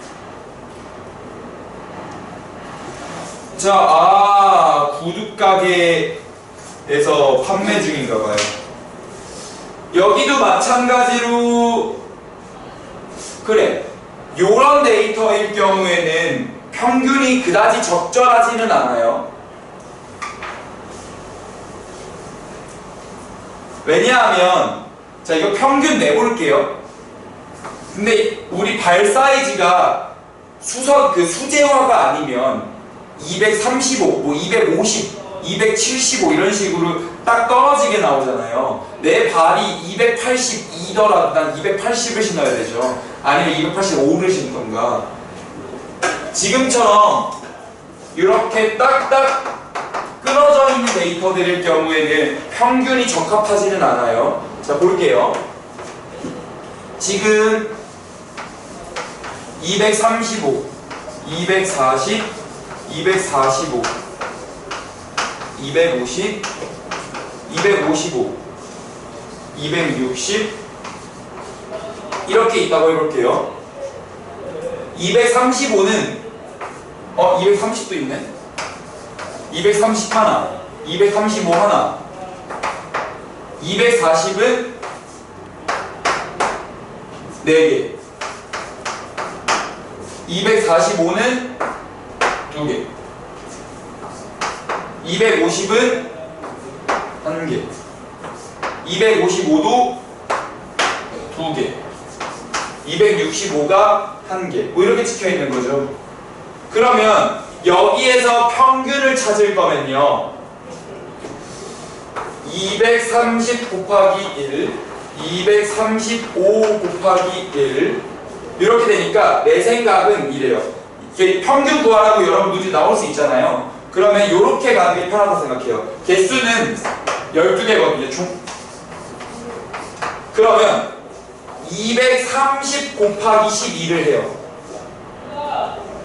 자, 구두가게에서 판매 중인가봐요. 여기도 마찬가지로 그래, 요런 데이터일 경우에는 평균이 그다지 적절하지는 않아요. 왜냐하면 자, 이거 평균 내볼게요. 근데 우리 발 사이즈가 수제화가 아니면 235, 뭐 250, 275 이런 식으로 딱 떨어지게 나오잖아요. 내 발이 282더라도 난 280을 신어야 되죠. 아니면 285를 신던가. 지금처럼 이렇게 딱딱 끊어져 있는 데이터들일 경우에는 평균이 적합하지는 않아요. 자, 볼게요. 지금 235, 240, 245, 250, 255, 260 이렇게 있다고 해볼게요. 235는 230도 있네. 230 하나, 235 하나, 240은 4개, 245는 2개, 250은 1개, 255도 2개, 265가 1개, 뭐 이렇게 찍혀 있는 거죠. 그러면 여기에서 평균을 찾을 거면요, 230 곱하기 1, 235 곱하기 1 이렇게 되니까 내 생각은 이래요. 평균 구하라고 여러분 문제 나올 수 있잖아요. 그러면 이렇게 가는 게 편하다고 생각해요. 개수는 12개거든요, 총. 그러면 230 곱하기 12를 해요.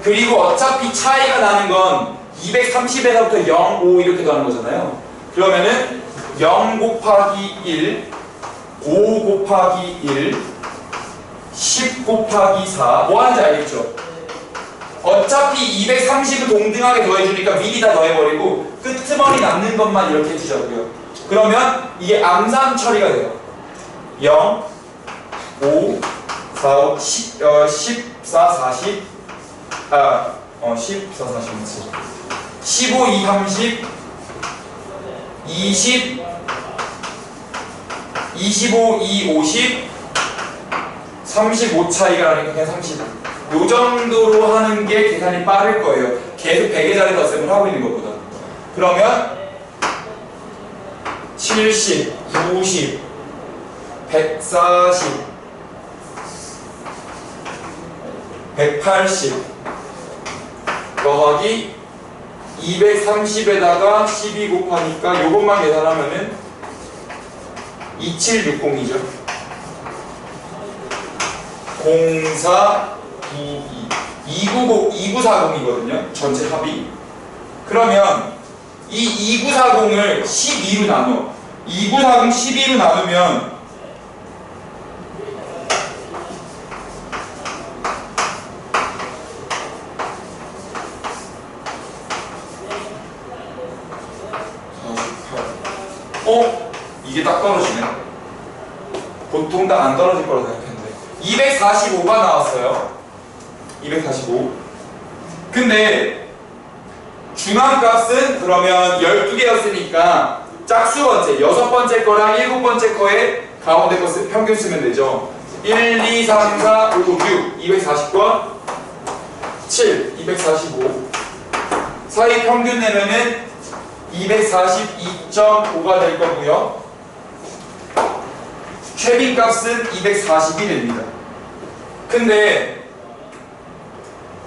그리고 어차피 차이가 나는 건 230에서부터 0, 5 이렇게 가는 거잖아요. 그러면은 0 곱하기 1, 5 곱하기 1, 10 곱하기 4 뭐 하는지 알겠죠? 어차피 230을 동등하게 더해주니까 미리 다 더해버리고 끄트머리 남는 것만 이렇게 해주자고요. 그러면 이게 암산 처리가 돼요. 0, 5, 4, 10, 14, 40 14, 40 15, 2, 30 20 25, 2, 50 35 차이가 나니까 그냥 30. 요 정도로 하는 게 계산이 빠를 거예요. 계속 100의 자리 덧셈을 하고 있는 것보다. 그러면 70, 90, 140, 180 더하기 230에다가 12 곱하니까 요것만 계산하면은 2760이죠. 04 2940이거든요. 전체 합이. 그러면 이 2940을 12로 나눠. 2940 12로 나누면 이게 딱 떨어지네. 보통 딱 안 떨어질 거라 생각했는데 245가 나왔어요. 245. 근데 중앙값은 그러면 12개였으니까 짝수 번째, 6번째 거랑 7번째 거에 가운데 거 평균 쓰면 되죠. 1, 2, 3, 4, 5, 6, 240과 7, 245 사이 평균 내면은 242.5가 될 거고요. 최빈값은 240이 됩니다. 근데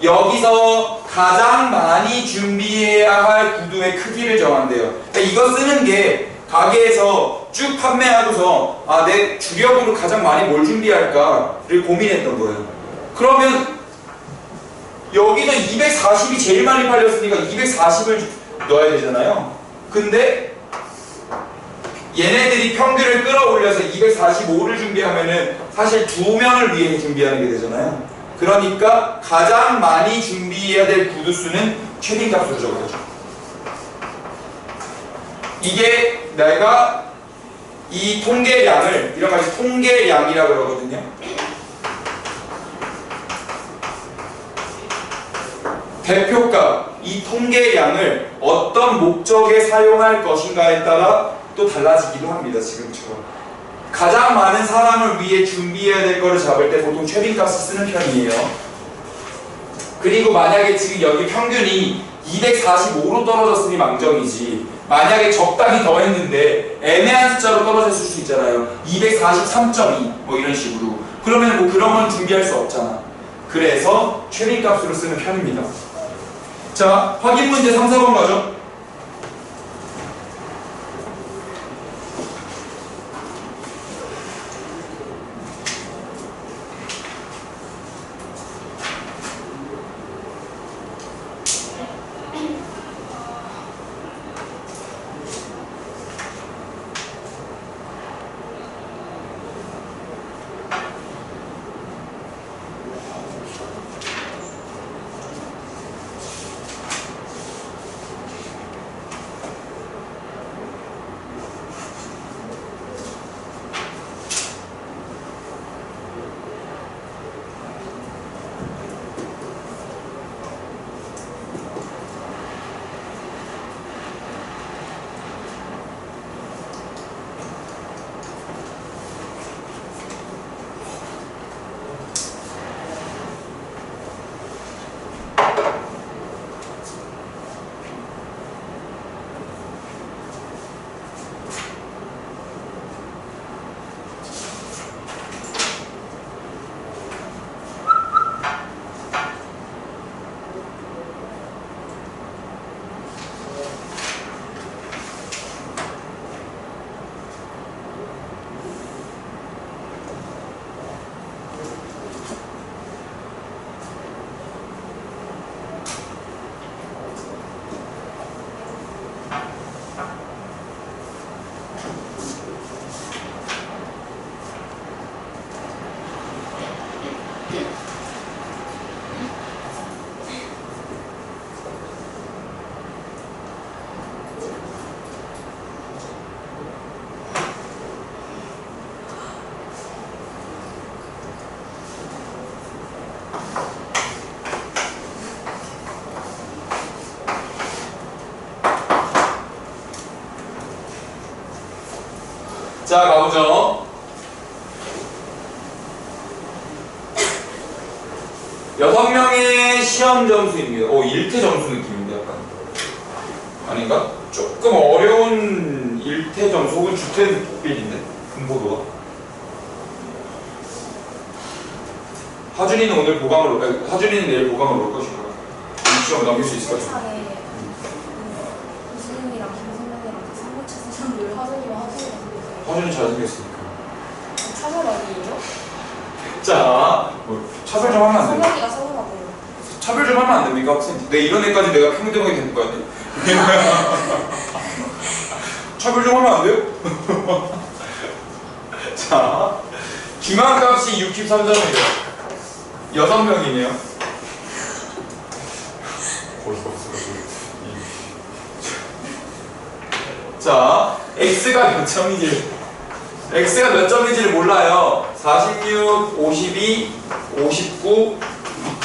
여기서 가장 많이 준비해야 할 구두의 크기를 정한대요. 그러니까 이거 쓰는 게 가게에서 쭉 판매하고서 내 주력으로 가장 많이 뭘 준비할까를 고민했던 거예요. 그러면 여기서 240이 제일 많이 팔렸으니까 240을 넣어야 되잖아요. 근데 얘네들이 평균을 끌어올려서 245를 준비하면은 사실 2명을 위해 준비하는 게 되잖아요. 그러니까 가장 많이 준비해야 될 구두 수는 최빈값으로 적어야죠. 이게 내가 이 통계량을 이런 걸 통계량이라고 그러거든요. 대표값, 이 통계량을 어떤 목적에 사용할 것인가에 따라 또 달라지기도 합니다. 지금처럼 가장 많은 사람을 위해 준비해야 될 거를 잡을 때 보통 최빈값을 쓰는 편이에요. 그리고 만약에 지금 여기 평균이 245로 떨어졌으니 망정이지, 만약에 적당히 더 했는데 애매한 숫자로 떨어졌을 수 있잖아요. 243.2 뭐 이런 식으로. 그러면 뭐 그런 건 준비할 수 없잖아. 그래서 최빈값으로 쓰는 편입니다. 자, 확인 문제 3, 4번 가죠. 자, 가보죠. 6명의 시험 점수입니다. 1태 점수 느낌인데 약간. 아닌가? 조금 어려운 1태 점수 혹은 주태 비인데 분포도가. 하준이는 오늘 보강을 하준이는 내일 보강을 올 것인가? 이 시험 넘길 수 있을 것 같아. 교수님이랑 김선배님이랑 삼국지 선생님들 하준이와 하준이랑 하준이 잘생겼으니까. 차별 아니에요? 자, 차별 좀 하면 안 돼? 성현이가 서운하고요. 차별 좀 하면 안 됩니까, 학생? 내 이런 애까지 내가 평등하게 되는 거 같아. 차별 좀 하면 안 돼요? 자, 중앙값이 63점이에요. 6명이네요. 자, x가 몇 점인지를 몰라요. 46, 52, 59,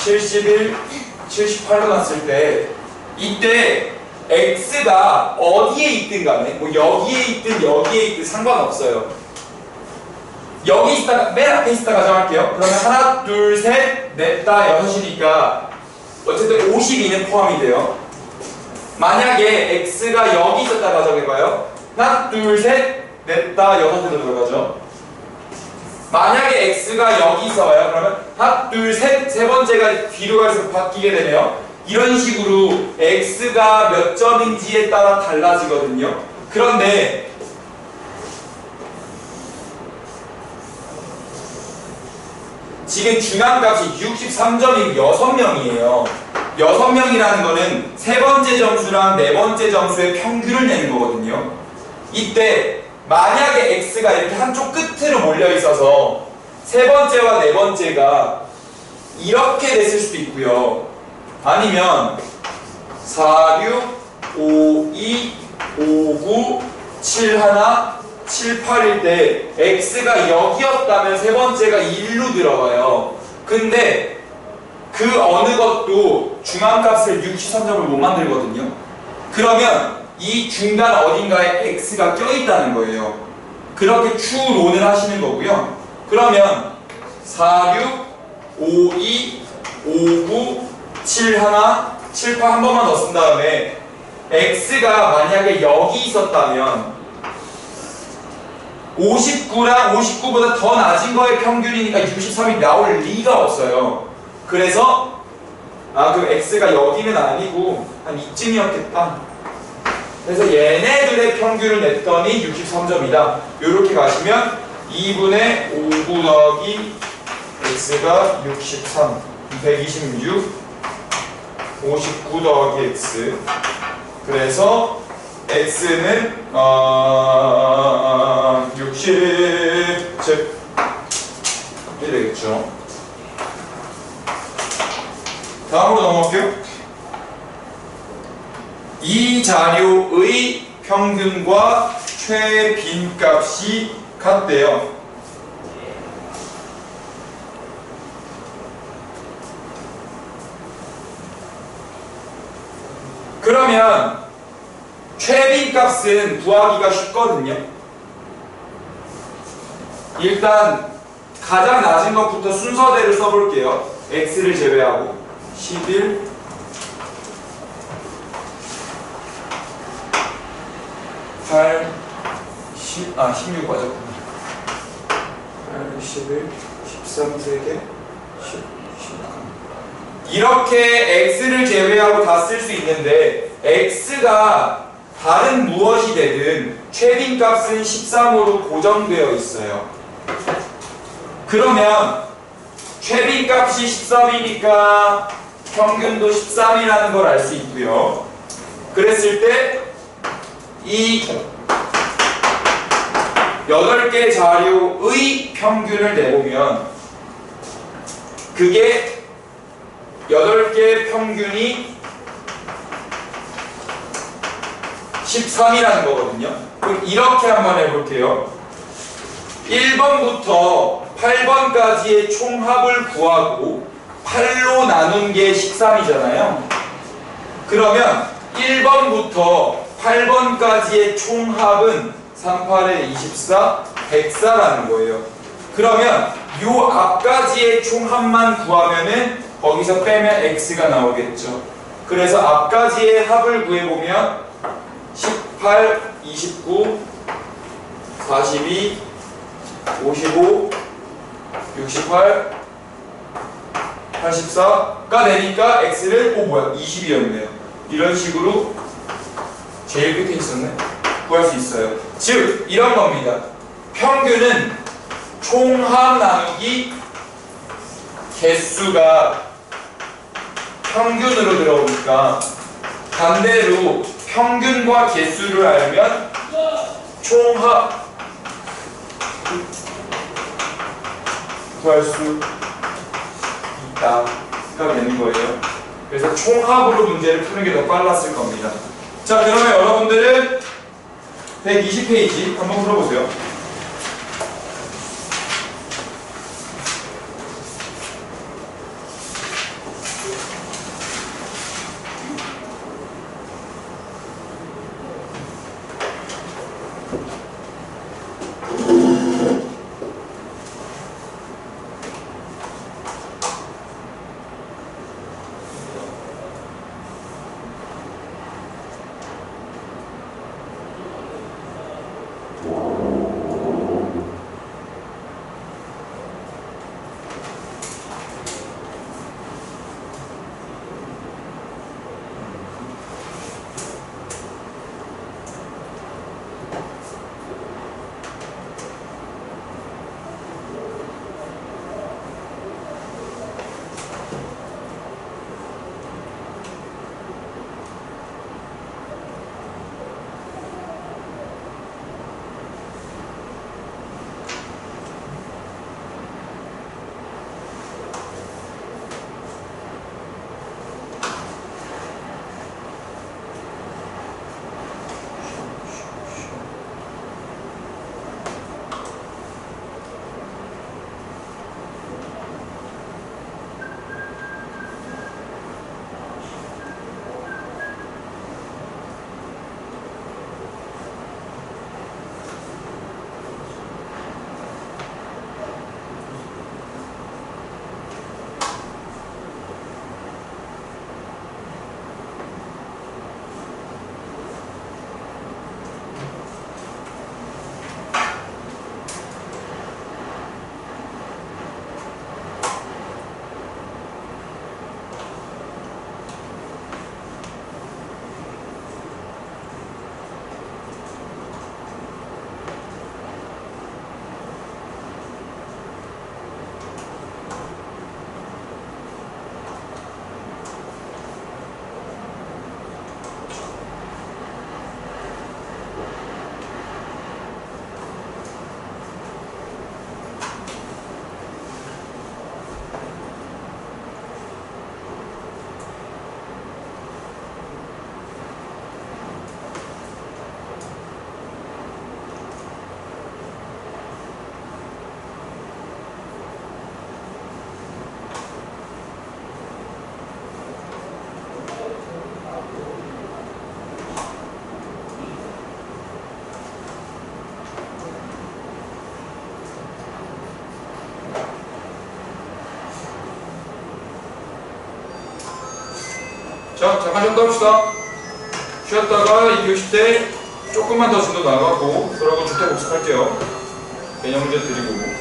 71, 78로 났을 때 이때 x가 어디에 있든 간에 뭐 여기에 있든 상관없어요. 여기 있다가 맨 앞에 있다 가정할게요. 그러면 하나, 둘, 셋, 넷, 다, 여섯이니까 어쨌든 52는 포함이 돼요. 만약에 x가 여기 있었다 가정해봐요. 하나, 둘, 셋, 넷, 다, 여섯으로 들어가죠. 만약에 x가 여기 있어봐요. 그러면 하나, 둘, 셋, 세 번째가 뒤로 갈수록 바뀌게 되네요. 이런 식으로 x가 몇 점인지에 따라 달라지거든요. 그런데 지금 중앙값이 63점인 6명이에요. 6명이라는 거는 세 번째 점수랑 네 번째 점수의 평균을 내는 거거든요. 이때 만약에 x가 이렇게 한쪽 끝으로 몰려 있어서 세 번째와 네 번째가 이렇게 됐을 수도 있고요. 아니면 4, 6, 5, 2, 5, 9, 7, 1, 7, 8일 때 x가 여기였다면 세 번째가 1로 들어가요. 근데 그 어느 것도 중앙값을 63점을 못 만들거든요. 그러면 이 중간 어딘가에 x가 껴있다는 거예요. 그렇게 추론을 하시는 거고요. 그러면 4, 6, 5, 2, 5, 9, 7, 1, 7, 8 한 번만 더 쓴 다음에 x가 만약에 여기 있었다면 59랑 59보다 더 낮은 거의 평균이니까 63이 나올 리가 없어요. 그래서 그럼 x가 여기는 아니고 한 이쯤이었겠다. 그래서 얘네들의 평균을 냈더니 63점이다. 이렇게 가시면 2분의 59 더하기 x가 63, 126, 59 더하기 x. 그래서 x는 60, 이렇게 되겠죠. 다음으로 넘어갈게요. 이 자료의 평균과 최빈값이 같대요. 그러면 최빈값은 구하기가 쉽거든요. 일단 가장 낮은 것부터 순서대로 써볼게요. x를 제외하고 11, 8, 16 맞았구나. 8, 11, 13, 3개, 10, 16. 이렇게 x를 제외하고 다 쓸 수 있는데 x가 다른 무엇이 되든 최빈값은 13으로 고정되어 있어요. 그러면 최빈값이 13이니까 평균도 13이라는 걸 알 수 있고요. 그랬을 때 이 8개 자료의 평균을 내보면 그게 8개 평균이 13이라는 거거든요. 그럼 이렇게 한번 해볼게요. 1번부터 8번까지의 총합을 구하고 8로 나눈 게 13이잖아요. 그러면 1번부터 8번까지의 총합은 38에 24, 104라는 거예요. 그러면 요 앞까지의 총합만 구하면은 거기서 빼면 x가 나오겠죠. 그래서 앞까지의 합을 구해보면 18, 29, 42, 55, 68, 84가 되니까 x를 뭐야 20이었네요. 이런 식으로 제일 끝에 있었네. 구할 수 있어요. 즉 이런 겁니다. 평균은 총합 나누기 개수가 평균으로 들어오니까 반대로 평균과 개수를 알면 총합 구할 수 있다가 되는 거예요. 그래서 총합으로 문제를 푸는 게 더 빨랐을 겁니다. 자, 그러면 여러분들은 120페이지 한번 풀어보세요. 자, 잠깐 쉬었다 합시다. 쉬었다가 2교시 때 조금만 더 진도 나가고 그러고 주택 복습할게요. 개념 문제 드리고.